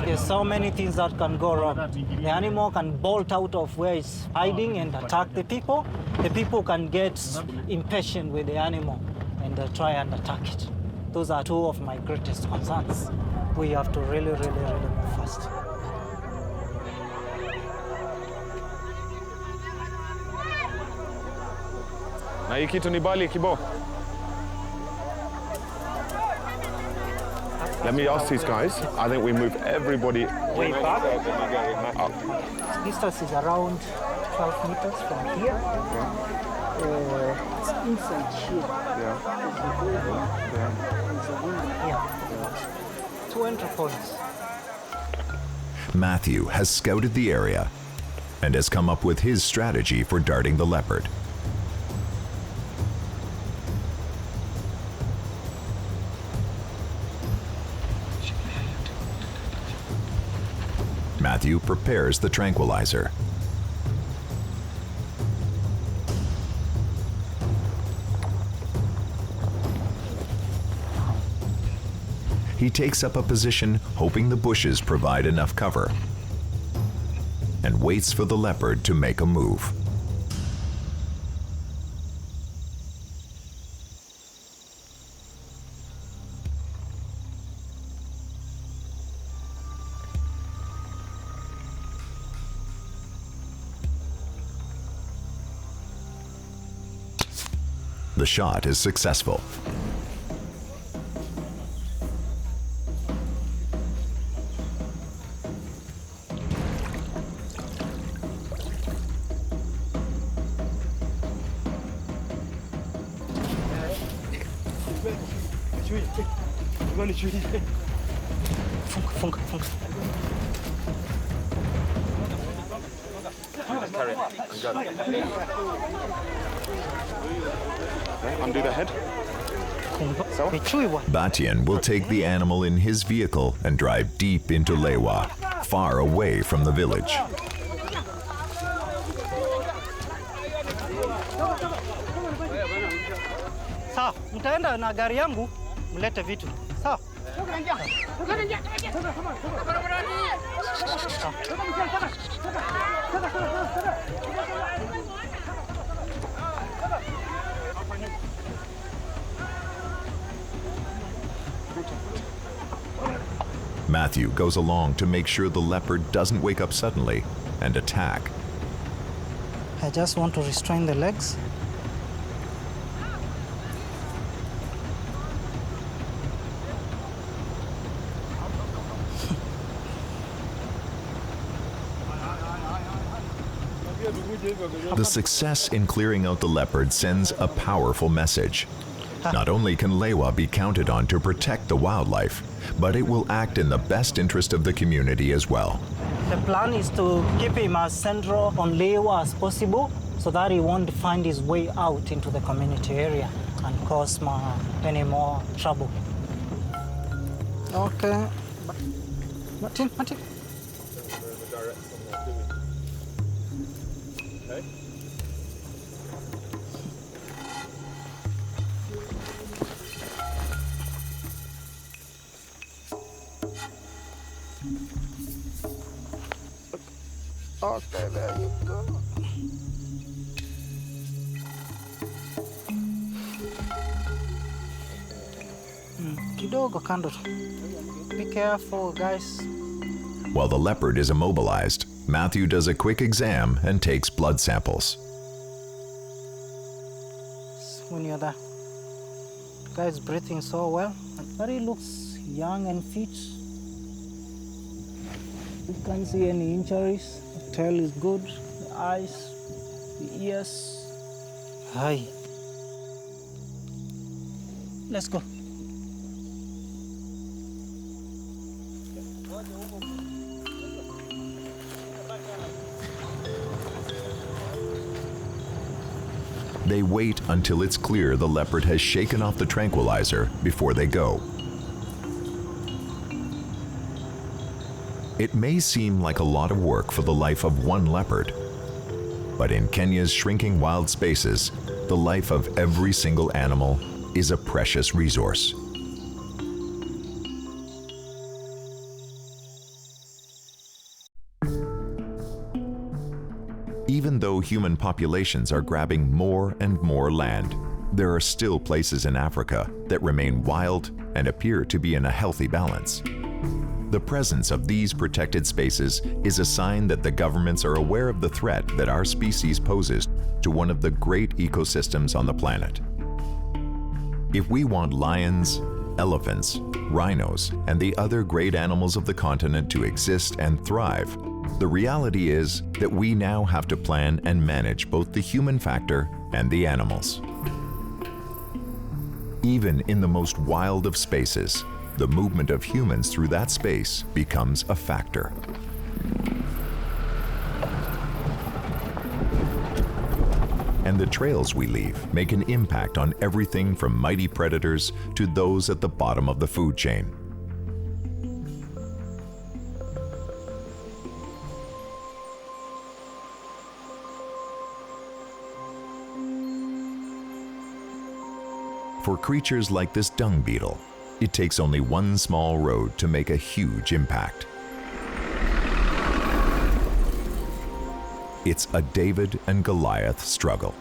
There's so many things that can go wrong. The animal can bolt out of where it's hiding and attack the people. The people can get impatient with the animal and try and attack it. Those are 2 of my greatest concerns. We have to really move fast. Na hii kitu ni bali kibo. Let me ask these guys. I think we move everybody way back. Distance is around 12 meters from here. It's inside here. Yeah. 2 entry points. Matthew has scouted the area and has come up with his strategy for darting the leopard. Matthew prepares the tranquilizer. He takes up a position hoping the bushes provide enough cover and waits for the leopard to make a move. The shot is successful. Undo the head. Batian will take the animal in his vehicle and drive deep into Lewa, far away from the village. Sawa, mtaenda na gari yangu mlete vitu. Sawa? Matthew goes along to make sure the leopard doesn't wake up suddenly and attack. I just want to restrain the legs. The success in clearing out the leopard sends a powerful message. Not only can Lewa be counted on to protect the wildlife, but it will act in the best interest of the community as well. The plan is to keep him as central on Lewa as possible so that he won't find his way out into the community area and cause any more trouble. Okay. Martin. Okay, there you go. Kidogo kando tu. Be careful, guys. While the leopard is immobilized, Matthew does a quick exam and takes blood samples. When you're there, the guy is breathing so well, but he looks young and fit. You can't see any injuries. The tail is good, the eyes, the ears. Hi. Let's go. They wait until it's clear the leopard has shaken off the tranquilizer before they go. It may seem like a lot of work for the life of one leopard, but in Kenya's shrinking wild spaces, the life of every single animal is a precious resource. Even though human populations are grabbing more and more land, there are still places in Africa that remain wild and appear to be in a healthy balance. The presence of these protected spaces is a sign that the governments are aware of the threat that our species poses to one of the great ecosystems on the planet. If we want lions, elephants, rhinos, and the other great animals of the continent to exist and thrive, the reality is that we now have to plan and manage both the human factor and the animals. Even in the most wild of spaces, the movement of humans through that space becomes a factor. And the trails we leave make an impact on everything from mighty predators to those at the bottom of the food chain. For creatures like this dung beetle, it takes only one small road to make a huge impact. It's a David and Goliath struggle.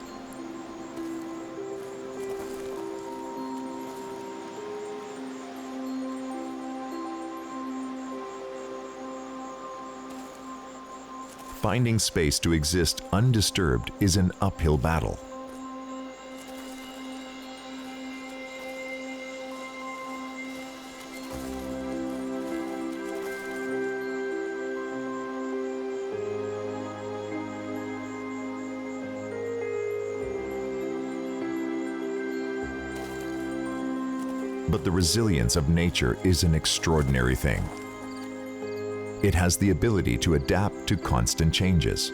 Finding space to exist undisturbed is an uphill battle. But the resilience of nature is an extraordinary thing. It has the ability to adapt to constant changes.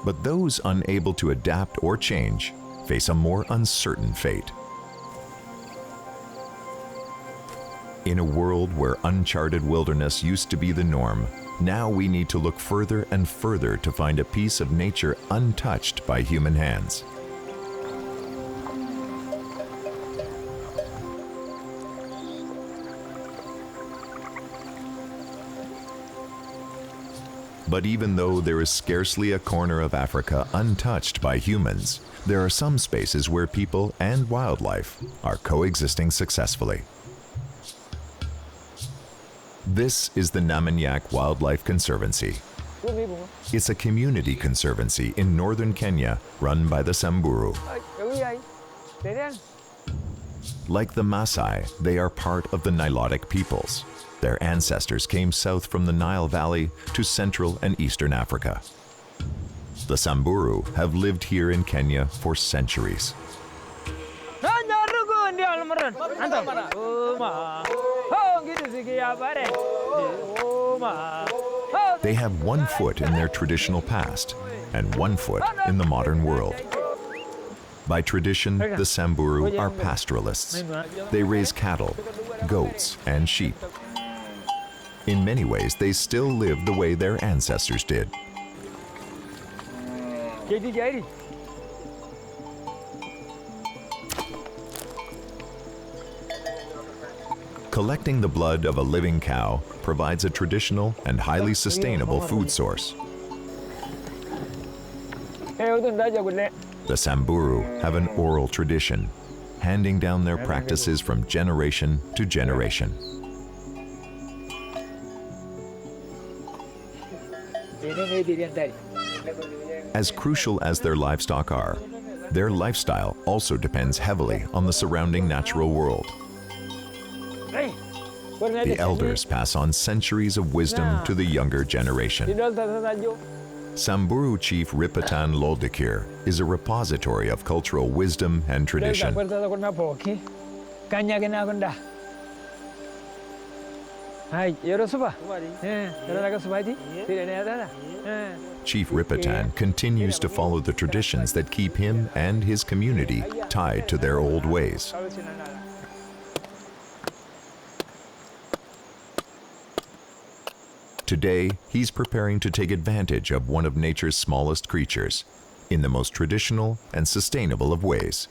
But those unable to adapt or change face a more uncertain fate. In a world where uncharted wilderness used to be the norm, now we need to look further and further to find a piece of nature untouched by human hands. But even though there is scarcely a corner of Africa untouched by humans, there are some spaces where people and wildlife are coexisting successfully. This is the Namanyak Wildlife Conservancy. It's a community conservancy in northern Kenya run by the Samburu. Like the Maasai, they are part of the Nilotic peoples. Their ancestors came south from the Nile Valley to Central and Eastern Africa. The Samburu have lived here in Kenya for centuries. They have one foot in their traditional past and one foot in the modern world. By tradition, the Samburu are pastoralists. They raise cattle, goats, and sheep. In many ways, they still live the way their ancestors did. Collecting the blood of a living cow provides a traditional and highly sustainable food source. The Samburu have an oral tradition, handing down their practices from generation to generation. As crucial as their livestock are, their lifestyle also depends heavily on the surrounding natural world. The elders pass on centuries of wisdom to the younger generation. Samburu chief Ripatan Loldekir is a repository of cultural wisdom and tradition. Chief Ripatan continues to follow the traditions that keep him and his community tied to their old ways. Today, he's preparing to take advantage of one of nature's smallest creatures in the most traditional and sustainable of ways.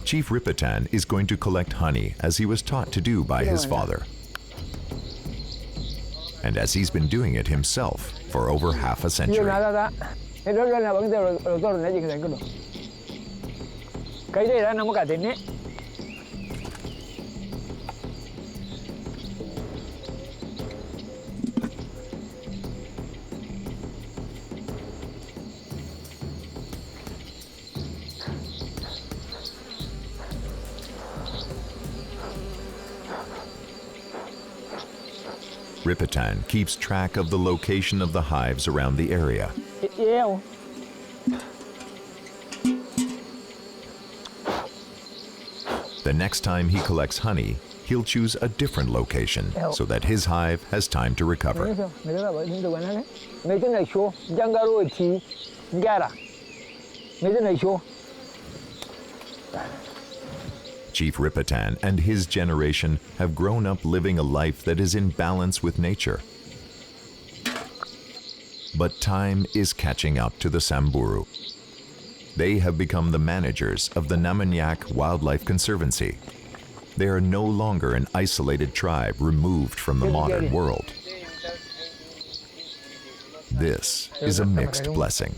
Chief Ripatan is going to collect honey as he was taught to do by his father, and as he's been doing it himself for over half a century. Ripatan keeps track of the location of the hives around the area. The next time he collects honey, he'll choose a different location so that his hive has time to recover. Chief Ripatan and his generation have grown up living a life that is in balance with nature. But time is catching up to the Samburu. They have become the managers of the Namanyak Wildlife Conservancy. They are no longer an isolated tribe removed from the modern world. This is a mixed blessing.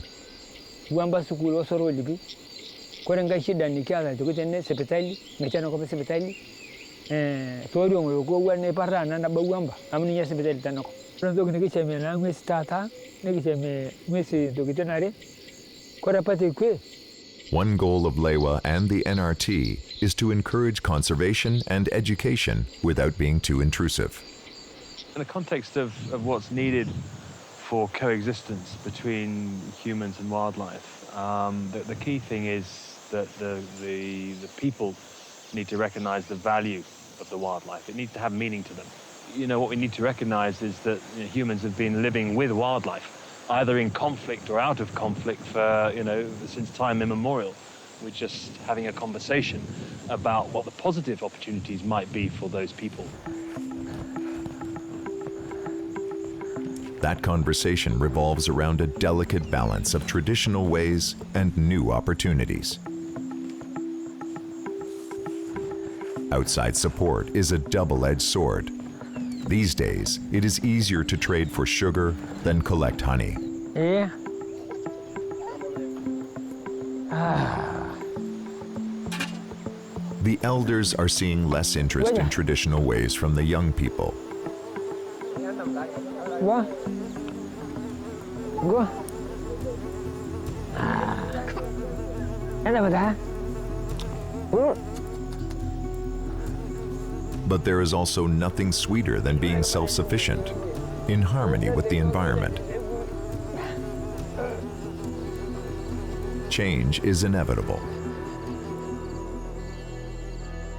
One goal of Lewa and the NRT is to encourage conservation and education without being too intrusive. In the context of what's needed for coexistence between humans and wildlife, the key thing is that the people need to recognize the value of the wildlife. It needs to have meaning to them. You know, what we need to recognize is that humans have been living with wildlife, either in conflict or out of conflict for, since time immemorial. We're just having a conversation about what the positive opportunities might be for those people. That conversation revolves around a delicate balance of traditional ways and new opportunities. Outside support is a double-edged sword. These days, it is easier to trade for sugar than collect honey. The elders are seeing less interest in traditional ways from the young people. But there is also nothing sweeter than being self-sufficient, in harmony with the environment. Change is inevitable.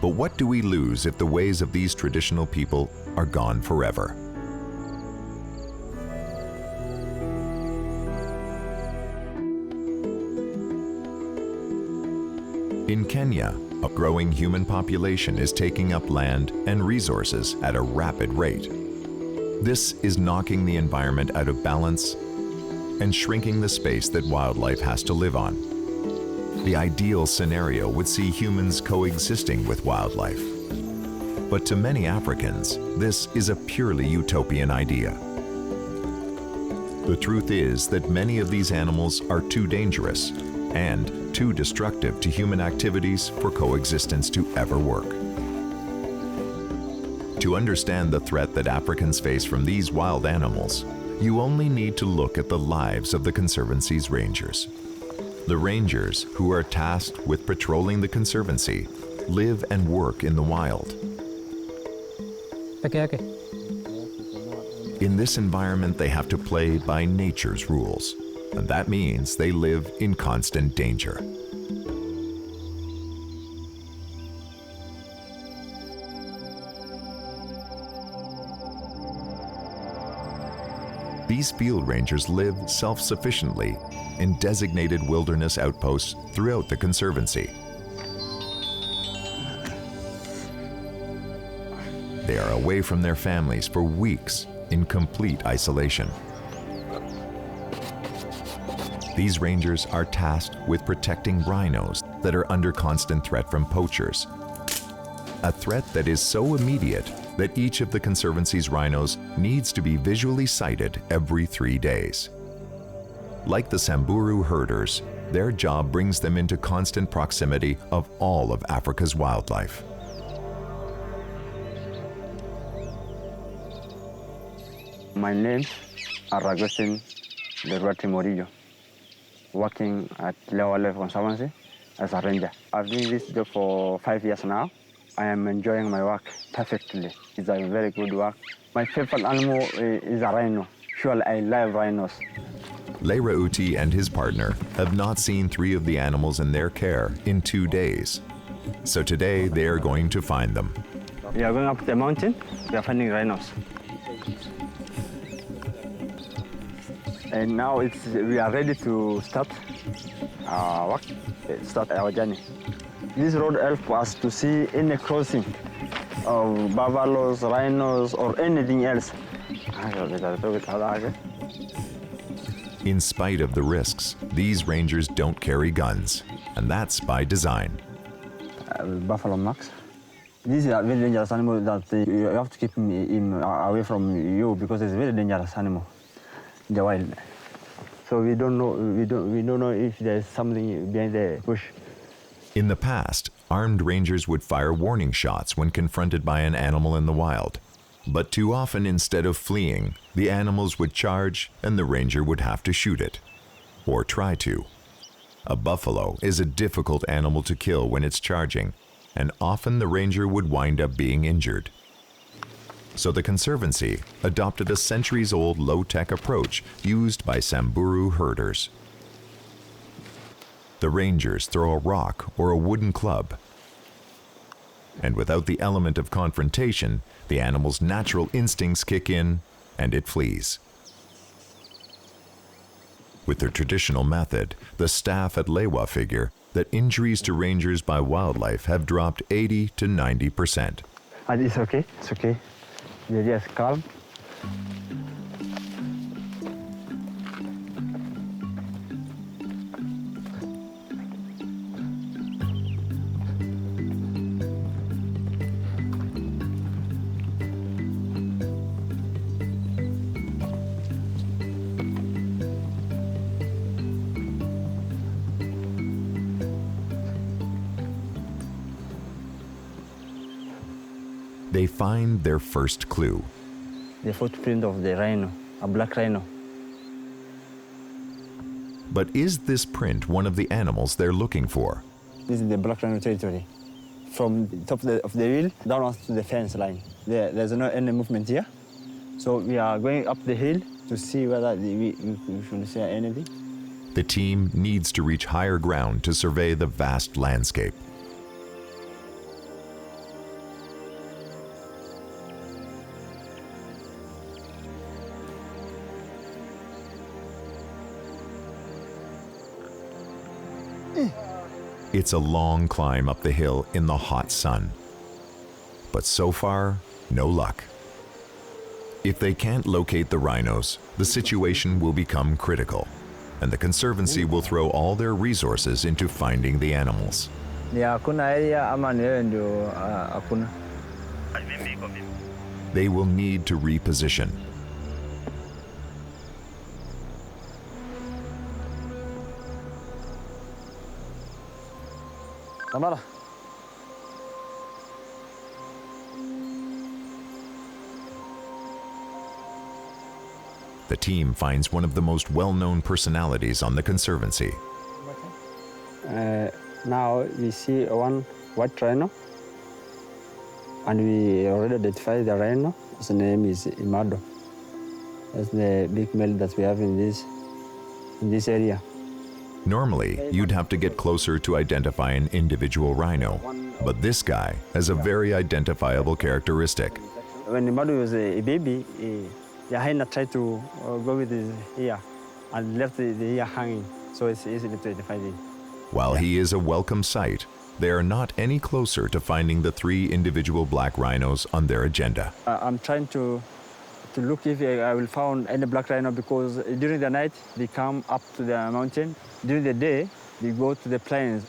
But what do we lose if the ways of these traditional people are gone forever? In Kenya, a growing human population is taking up land and resources at a rapid rate. This is knocking the environment out of balance and shrinking the space that wildlife has to live on. The ideal scenario would see humans coexisting with wildlife. But to many Africans, this is a purely utopian idea. The truth is that many of these animals are too dangerous and too destructive to human activities for coexistence to ever work. To understand the threat that Africans face from these wild animals, you only need to look at the lives of the Conservancy's rangers. The rangers, who are tasked with patrolling the Conservancy, live and work in the wild. In this environment, they have to play by nature's rules, and that means they live in constant danger. These field rangers live self-sufficiently in designated wilderness outposts throughout the Conservancy. They are away from their families for weeks in complete isolation. These rangers are tasked with protecting rhinos that are under constant threat from poachers. A threat that is so immediate that each of the Conservancy's rhinos needs to be visually sighted every 3 days. Like the Samburu herders, their job brings them into constant proximity of all of Africa's wildlife. My name is Agustin Morillo, working at Lewa Conservancy as a ranger. I've been doing this job for 5 years now. I am enjoying my work perfectly. It's a very good work. My favorite animal is a rhino. Surely I love rhinos. Lewa Uti and his partner have not seen 3 of the animals in their care in 2 days. So today they are going to find them. We are going up the mountain. We are finding rhinos. And now we are ready to start our work, start our journey. This road helps us to see any crossing of buffaloes, rhinos, or anything else. In spite of the risks, these rangers don't carry guns, and that's by design. Buffalo max. This is a very dangerous animal that you have to keep him away from you because it's a very dangerous animal in the wild. So we don't know if there's something behind the bush. In the past, armed rangers would fire warning shots when confronted by an animal in the wild. But too often, instead of fleeing, the animals would charge and the ranger would have to shoot it, or try to. A buffalo is a difficult animal to kill when it's charging, and often the ranger would wind up being injured. So the Conservancy adopted a centuries-old low-tech approach used by Samburu herders. The rangers throw a rock or a wooden club, and without the element of confrontation, the animal's natural instincts kick in and it flees. With their traditional method, the staff at Lewa figure that injuries to rangers by wildlife have dropped 80 to 90%. It's okay, it's okay. You're just calm. They find their first clue. The footprint of the rhino, a black rhino. But is this print one of the animals they're looking for? This is the black rhino territory. From the top of the hill downwards to the fence line. There's no any movement here. So we are going up the hill to see whether we should see anything. The team needs to reach higher ground to survey the vast landscape. It's a long climb up the hill in the hot sun. But so far, no luck. If they can't locate the rhinos, the situation will become critical, and the Conservancy will throw all their resources into finding the animals. They will need to reposition. Tamara. The team finds one of the most well-known personalities on the Conservancy. Now we see one white rhino, and we already identified the rhino. His name is Imado. That's the big male that we have in this area. Normally, you'd have to get closer to identify an individual rhino, but this guy has a very identifiable characteristic. When Imado was a baby, the hyena tried to go with his ear and left the ear hanging, so it's easy to identify it. While he is a welcome sight, they are not any closer to finding the 3 individual black rhinos on their agenda. I'm trying to look if I will find any black rhino, because during the night they come up to the mountain. During the day, they go to the plains.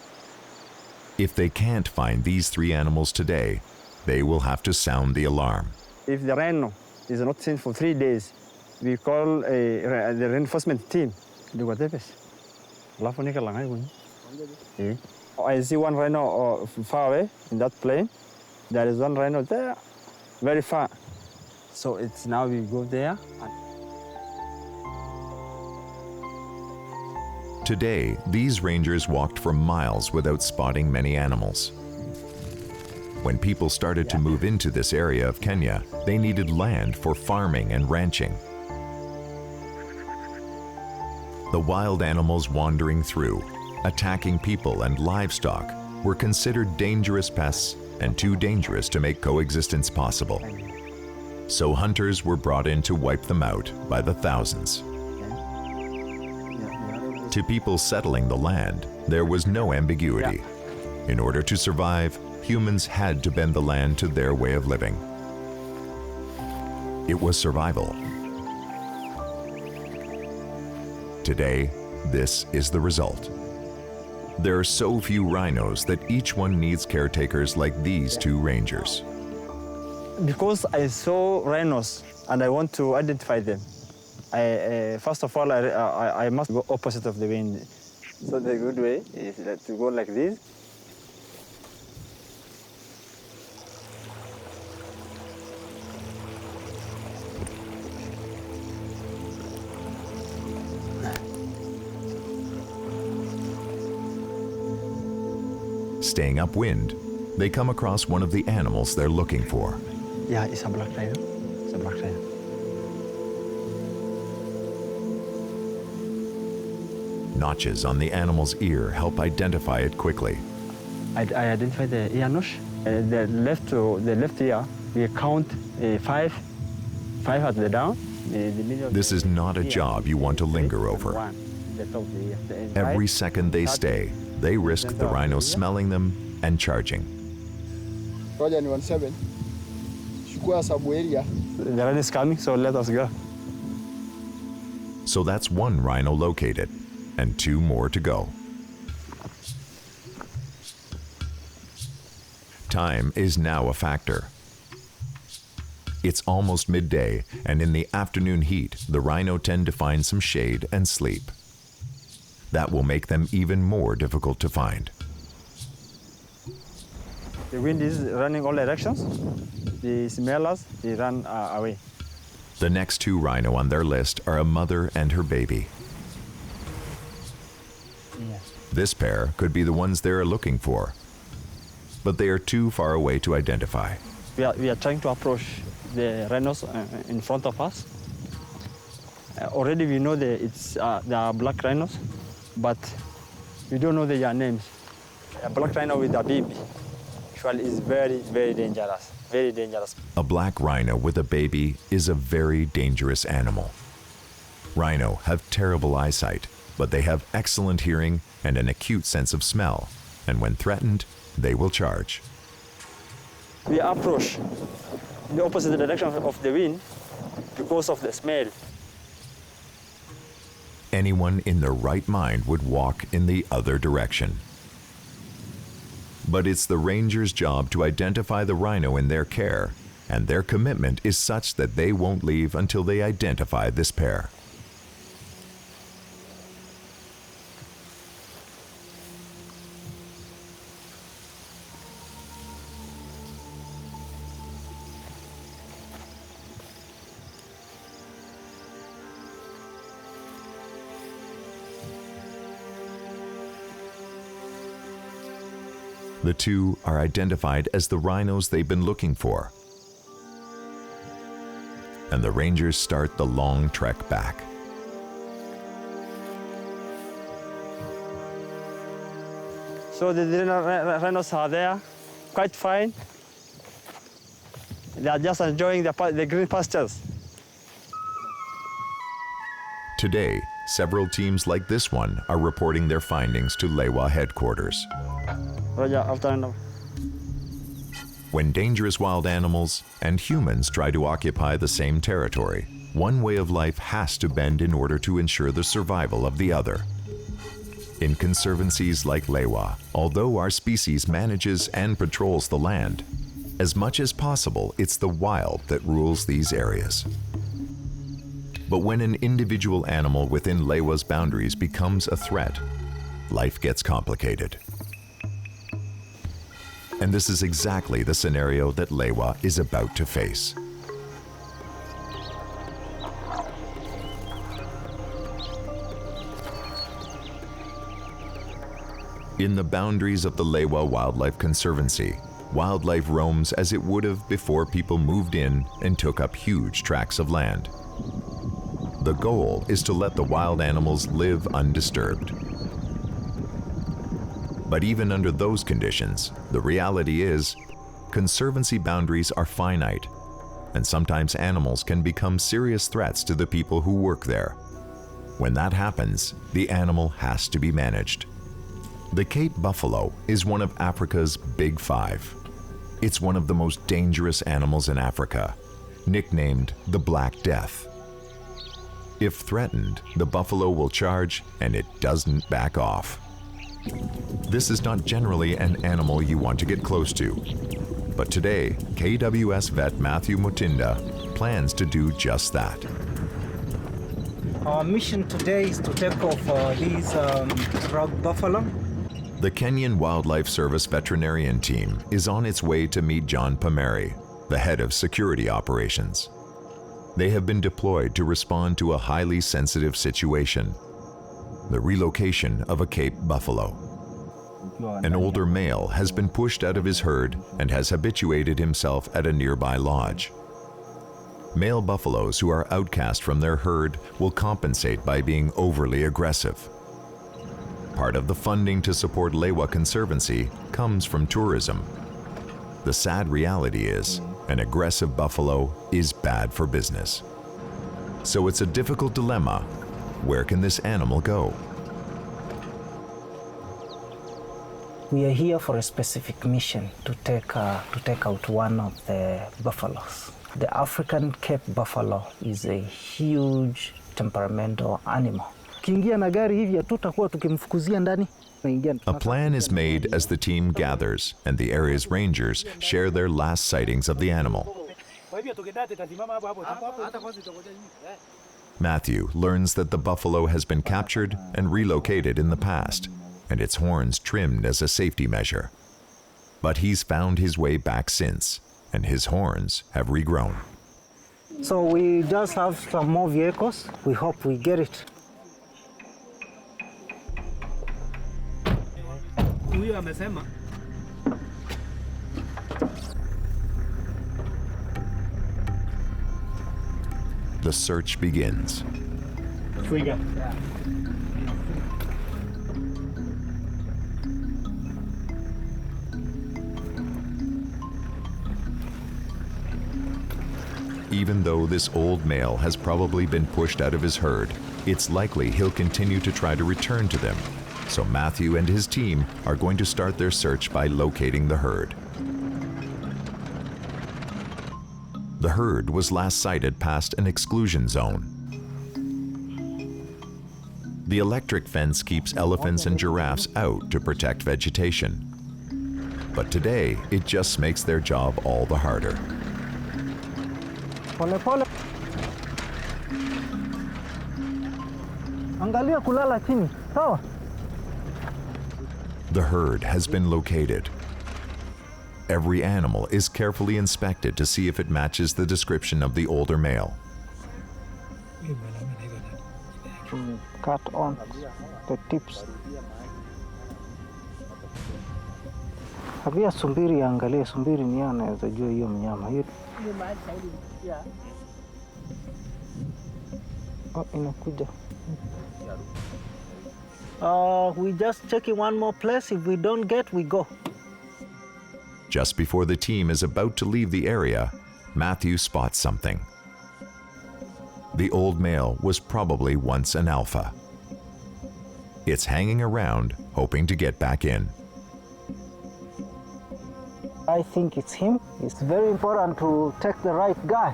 If they can't find these 3 animals today, they will have to sound the alarm. If the rhino is not seen for 3 days, we call the reinforcement team. I see one rhino far away in that plain. There is one rhino there, very far. So it's now we go there. Today, these rangers walked for miles without spotting many animals. When people started to move into this area of Kenya, they needed land for farming and ranching. The wild animals wandering through, attacking people and livestock, were considered dangerous pests and too dangerous to make coexistence possible. So hunters were brought in to wipe them out by the thousands. To people settling the land, there was no ambiguity. In order to survive, humans had to bend the land to their way of living. It was survival. Today, this is the result. There are so few rhinos that each one needs caretakers like these 2 rangers. Because I saw rhinos and I want to identify them, first of all, I must go opposite of the wind. So the good way is to go like this. Staying upwind, they come across one of the animals they're looking for. Yeah, it's a black rhino. It's a black rhino. Notches on the animal's ear help identify it quickly. I identify the ear notch. The left ear, we count five at the down. The middle This is not a job you want to linger over. Every second they stay, they risk the rhino smelling them and charging. Roger 17. Chukua sabu area. The rhino is coming, so let us go. So that's one rhino located, and 2 more to go. Time is now a factor. It's almost midday, and in the afternoon heat, the rhino tend to find some shade and sleep. That will make them even more difficult to find. The wind is running all directions. They smell us, they run away. The next 2 rhino on their list are a mother and her baby. Yeah. This pair could be the ones they're looking for, but they are too far away to identify. We are trying to approach the rhinos in front of us. Already we know they are black rhinos, but we don't know their names. A black rhino with a baby actually is very, very dangerous. Very dangerous. A black rhino with a baby is a very dangerous animal. Rhino have terrible eyesight, but they have excellent hearing and an acute sense of smell, and when threatened, they will charge. We approach in the opposite direction of the wind because of the smell. Anyone in their right mind would walk in the other direction. But it's the ranger's job to identify the rhino in their care, and their commitment is such that they won't leave until they identify this pair. The 2 are identified as the rhinos they've been looking for. And the rangers start the long trek back. So the rhinos are there, quite fine. They are just enjoying the green pastures. Today, several teams like this one are reporting their findings to Lewa headquarters. Roger, after enough. When dangerous wild animals and humans try to occupy the same territory, one way of life has to bend in order to ensure the survival of the other. In conservancies like Lewa, although our species manages and patrols the land, as much as possible it's the wild that rules these areas. But when an individual animal within Lewa's boundaries becomes a threat, life gets complicated. And this is exactly the scenario that Lewa is about to face. In the boundaries of the Lewa Wildlife Conservancy, wildlife roams as it would have before people moved in and took up huge tracts of land. The goal is to let the wild animals live undisturbed. But even under those conditions, the reality is, conservancy boundaries are finite, and sometimes animals can become serious threats to the people who work there. When that happens, the animal has to be managed. The Cape buffalo is one of Africa's Big Five. It's one of the most dangerous animals in Africa, nicknamed the Black Death. If threatened, the buffalo will charge, and it doesn't back off. This is not generally an animal you want to get close to. But today, KWS vet Matthew Mutinda plans to do just that. Our mission today is to take off these rock buffalo. The Kenyan Wildlife Service veterinarian team is on its way to meet John Pameri, the head of security operations. They have been deployed to respond to a highly sensitive situation, the relocation of a Cape buffalo. An older male has been pushed out of his herd and has habituated himself at a nearby lodge. Male buffaloes who are outcast from their herd will compensate by being overly aggressive. Part of the funding to support Lewa Conservancy comes from tourism. The sad reality is, an aggressive buffalo is bad for business. So it's a difficult dilemma. Where can this animal go? We are here for a specific mission to take out one of the buffaloes. The African Cape buffalo is a huge temperamental animal. A plan is made as the team gathers and the area's rangers share their last sightings of the animal. Matthew learns that the buffalo has been captured and relocated in the past, and its horns trimmed as a safety measure. But he's found his way back since, and his horns have regrown. So we just have some more vehicles. We hope we get it. The search begins. Even though this old male has probably been pushed out of his herd, it's likely he'll continue to try to return to them. So Matthew and his team are going to start their search by locating the herd. The herd was last sighted past an exclusion zone. The electric fence keeps elephants and giraffes out to protect vegetation. But today, it just makes their job all the harder. The herd has been located. Every animal is carefully inspected to see if it matches the description of the older male. Cut on the tips. Havia sumbiri angalia sumbiri ni anaweza jua hiyo mnyama hiyo. Oh, inakuja. We just checking one more place. If we don't get, we go. Just before the team is about to leave the area, Matthew spots something. The old male was probably once an alpha. It's hanging around, hoping to get back in. I think it's him. It's very important to take the right guy.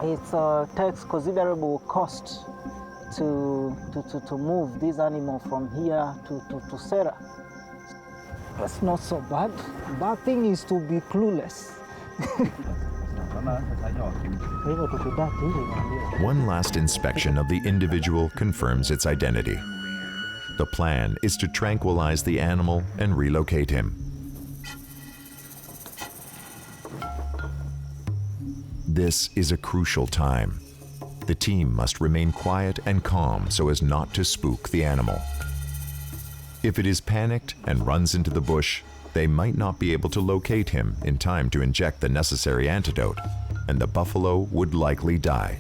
It takes considerable cost to move this animal from here to Sarah. That's not so bad. Bad thing is to be clueless. One last inspection of the individual confirms its identity. The plan is to tranquilize the animal and relocate him. This is a crucial time. The team must remain quiet and calm so as not to spook the animal. If it is panicked and runs into the bush, they might not be able to locate him in time to inject the necessary antidote, and the buffalo would likely die.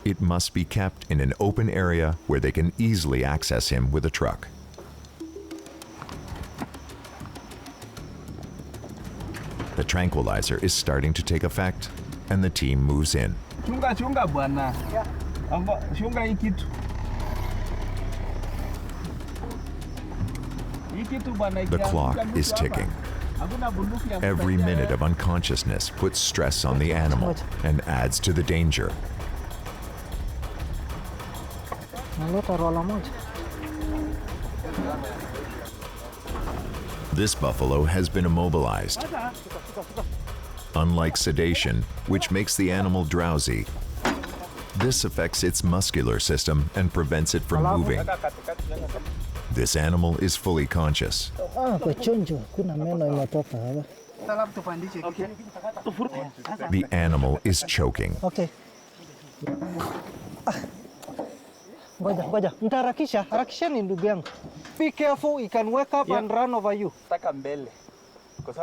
It must be kept in an open area where they can easily access him with a truck. The tranquilizer is starting to take effect, and the team moves in. The clock is ticking. Every minute of unconsciousness puts stress on the animal and adds to the danger. This buffalo has been immobilized. Unlike sedation, which makes the animal drowsy, this affects its muscular system and prevents it from moving. This animal is fully conscious. The animal is choking. Okay. Ngoja. Harakisheni ndugu yangu. Be careful, he can wake up and run over you.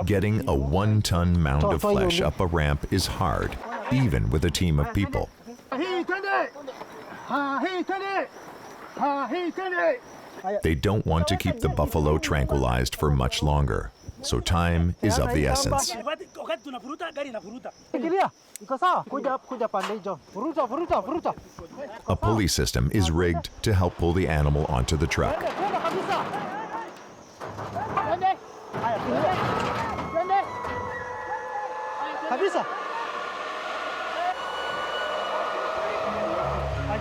Getting a 1-ton mound of flesh up a ramp is hard, even with a team of people. They don't want to keep the buffalo tranquilized for much longer, so time is of the essence. A pulley system is rigged to help pull the animal onto the truck. Kabisa.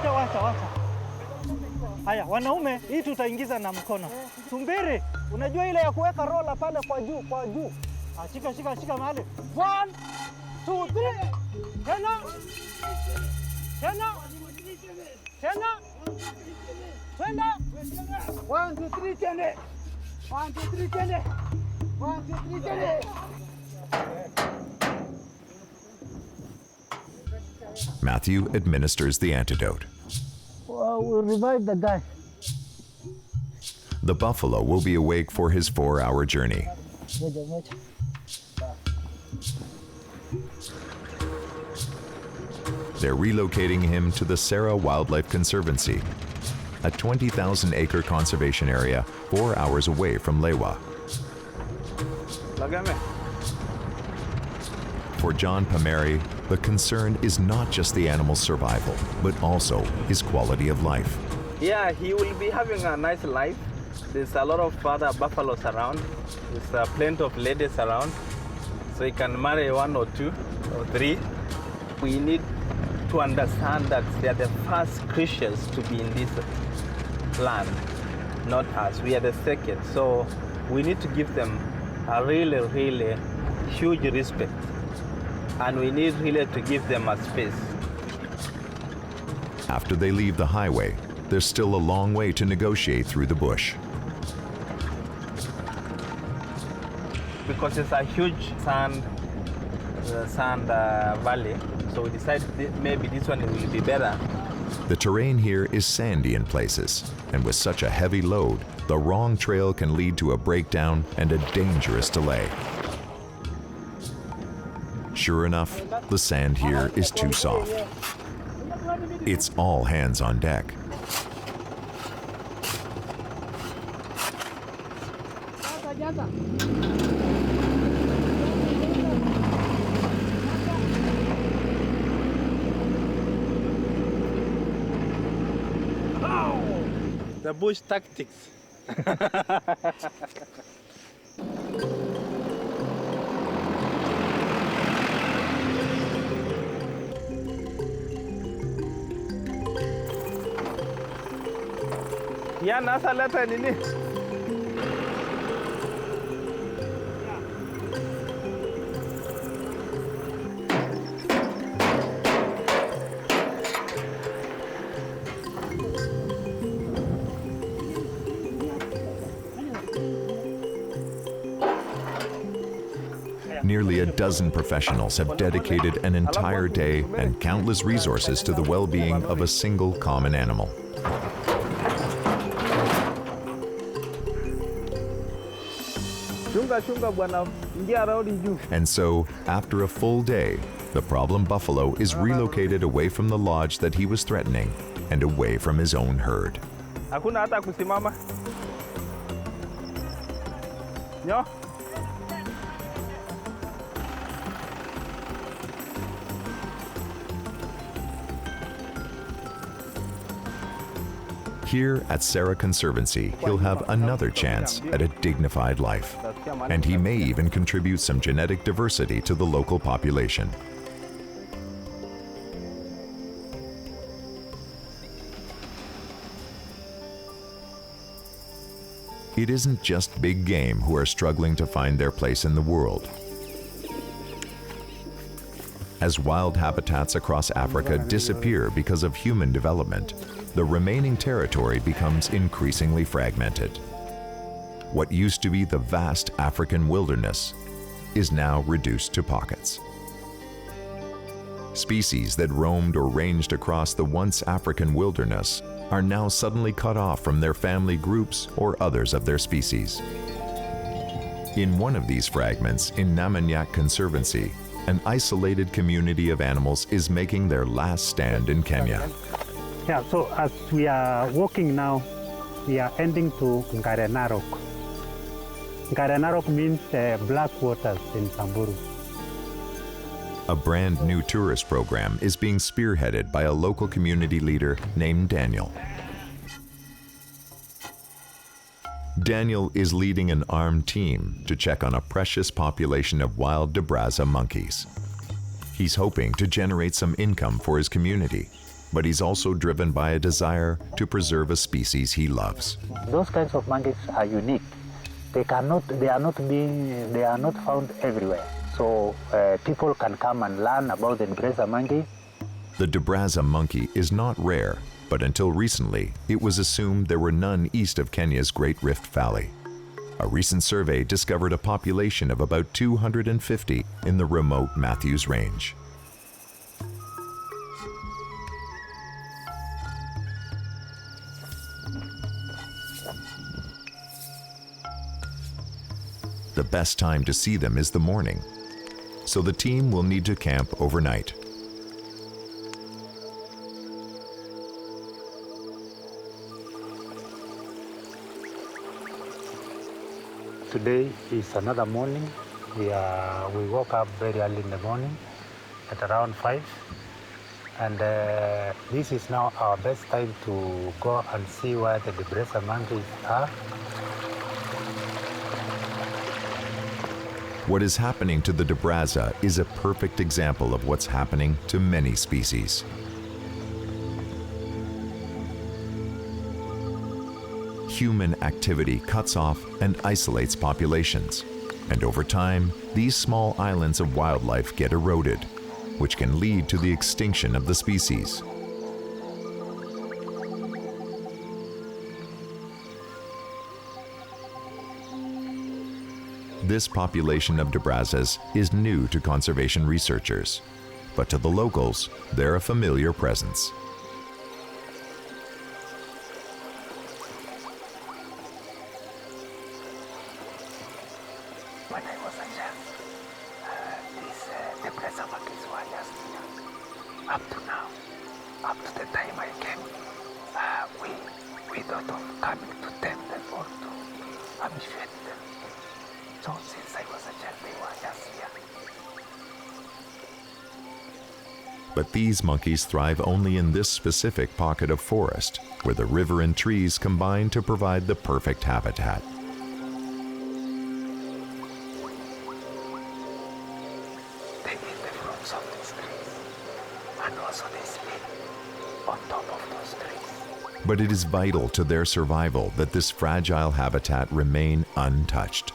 Wacha. Haya, wanaume, hii tutaingiza na mkono. Tumbiri, unajua ile ya kuweka rola pale kwa juu. Shika mahali. 1, 2, 3. Tena. 1, 2, 3, tena. 1, 2, 3, tena. 1, 2, 3, tena. Matthew administers the antidote. We'll revive the guy. The buffalo will be awake for his 4-hour journey. They're relocating him to the Sarah Wildlife Conservancy, a 20,000-acre conservation area 4 hours away from Lewa. For John Pameri, the concern is not just the animal's survival, but also his quality of life. Yeah, he will be having a nice life. There's a lot of other buffaloes around. There's plenty of ladies around. So he can marry 1 or 2 or 3. We need to understand that they are the first creatures to be in this land, not us. We are the second. So we need to give them a really huge respect. And we need really to give them a space. After they leave the highway, there's still a long way to negotiate through the bush. Because it's a huge sand valley, so we decided maybe this one will be better. The terrain here is sandy in places, and with such a heavy load, the wrong trail can lead to a breakdown and a dangerous delay. Sure enough, the sand here is too soft. It's all hands on deck. The bush tactics. Ya nasa leta nini? Nearly a dozen professionals have dedicated an entire day and countless resources to the well-being of a single common animal. And so, after a full day, the problem buffalo is relocated away from the lodge that he was threatening and away from his own herd. Hakuna hata kusimama. Nyo. Here at Sarah Conservancy, he'll have another chance at a dignified life. And he may even contribute some genetic diversity to the local population. It isn't just big game who are struggling to find their place in the world. As wild habitats across Africa disappear because of human development, the remaining territory becomes increasingly fragmented. What used to be the vast African wilderness is now reduced to pockets. Species that roamed or ranged across the once African wilderness are now suddenly cut off from their family groups or others of their species. In one of these fragments in Namanyak Conservancy, an isolated community of animals is making their last stand in Kenya. Yeah, so as we are walking now, we are ending to Ngarenarok. Ngarenarok means black waters in Samburu. A brand new tourist program is being spearheaded by a local community leader named Daniel. Daniel is leading an armed team to check on a precious population of wild Diaries monkeys. He's hoping to generate some income for his community, but he's also driven by a desire to preserve a species he loves. Those kinds of monkeys are unique. They are not found everywhere. So people can come and learn about the Diaries monkey. The Diaries monkey is not rare, but until recently, it was assumed there were none east of Kenya's Great Rift Valley. A recent survey discovered a population of about 250 in the remote Matthews Range. The best time to see them is the morning, so the team will need to camp overnight. Today is another morning. We woke up very early in the morning at around 5. And this is now our best time to go and see where the Diaries monkeys are. What is happening to the Diaries is a perfect example of what's happening to many species. Human activity cuts off and isolates populations, and over time, these small islands of wildlife get eroded, which can lead to the extinction of the species. This population of Diaries is new to conservation researchers, but to the locals, they're a familiar presence. When I was a child, these Diaries monkeys were just here. Up to now, up to the time I came, we thought of coming to tame them or to habituate them. So since I was a child, they were just here. But these monkeys thrive only in this specific pocket of forest, where the river and trees combine to provide the perfect habitat. They eat the fruits of these trees, and also they sleep on top of those trees. But it is vital to their survival that this fragile habitat remain untouched.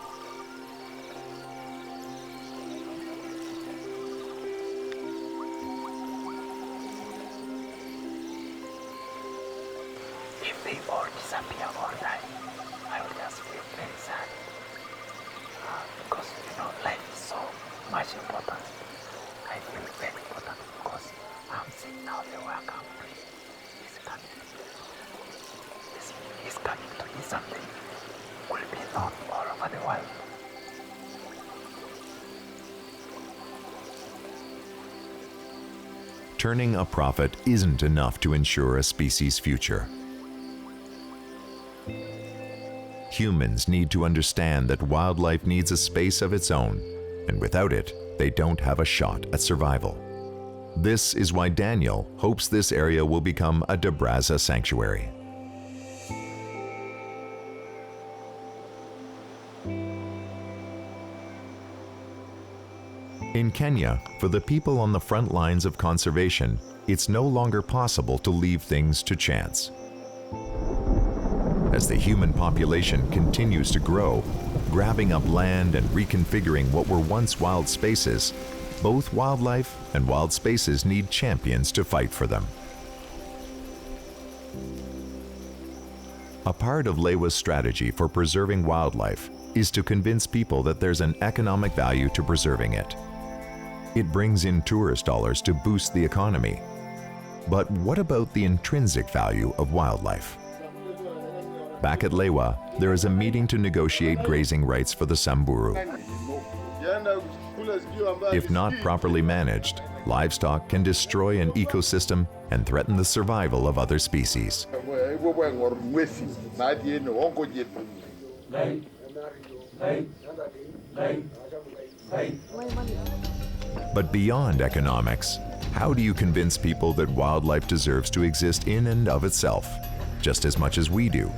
If they all disappear or die, I will just feel very sad. Because, life is so much important. I feel very important because I'm seeing now the work I'm doing is coming. Is coming to be something will be known all over the world. Turning a profit isn't enough to ensure a species' future. Humans need to understand that wildlife needs a space of its own, and without it, they don't have a shot at survival. This is why Daniel hopes this area will become a Diaries sanctuary. In Kenya, for the people on the front lines of conservation, it's no longer possible to leave things to chance. As the human population continues to grow, grabbing up land and reconfiguring what were once wild spaces, both wildlife and wild spaces need champions to fight for them. A part of Lewa's strategy for preserving wildlife is to convince people that there's an economic value to preserving it. It brings in tourist dollars to boost the economy. But what about the intrinsic value of wildlife? Back at Lewa, there is a meeting to negotiate grazing rights for the Samburu. If not properly managed, livestock can destroy an ecosystem and threaten the survival of other species. But beyond economics, how do you convince people that wildlife deserves to exist in and of itself, just as much as we do?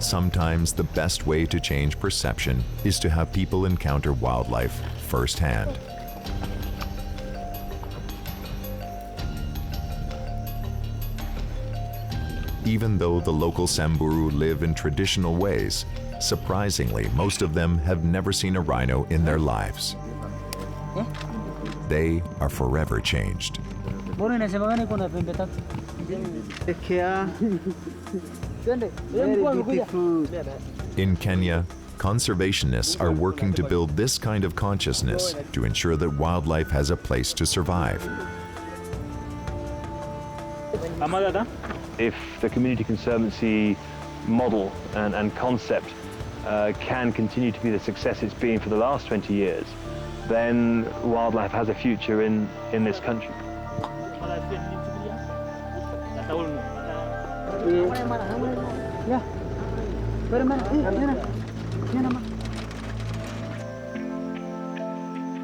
Sometimes the best way to change perception is to have people encounter wildlife firsthand. Even though the local Samburu live in traditional ways, surprisingly, most of them have never seen a rhino in their lives. They are forever changed. In Kenya, conservationists are working to build this kind of consciousness to ensure that wildlife has a place to survive. If the community conservancy model and concept can continue to be the success it's been for the last 20 years, then wildlife has a future in this country.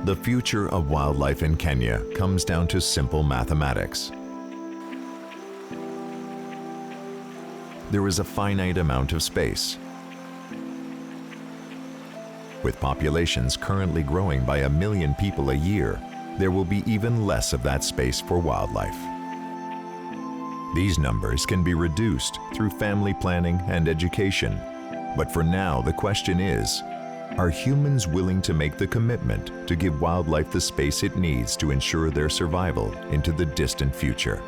The future of wildlife in Kenya comes down to simple mathematics. There is a finite amount of space. With populations currently growing by 1 million people a year, there will be even less of that space for wildlife. These numbers can be reduced through family planning and education. But for now, the question is, are humans willing to make the commitment to give wildlife the space it needs to ensure their survival into the distant future?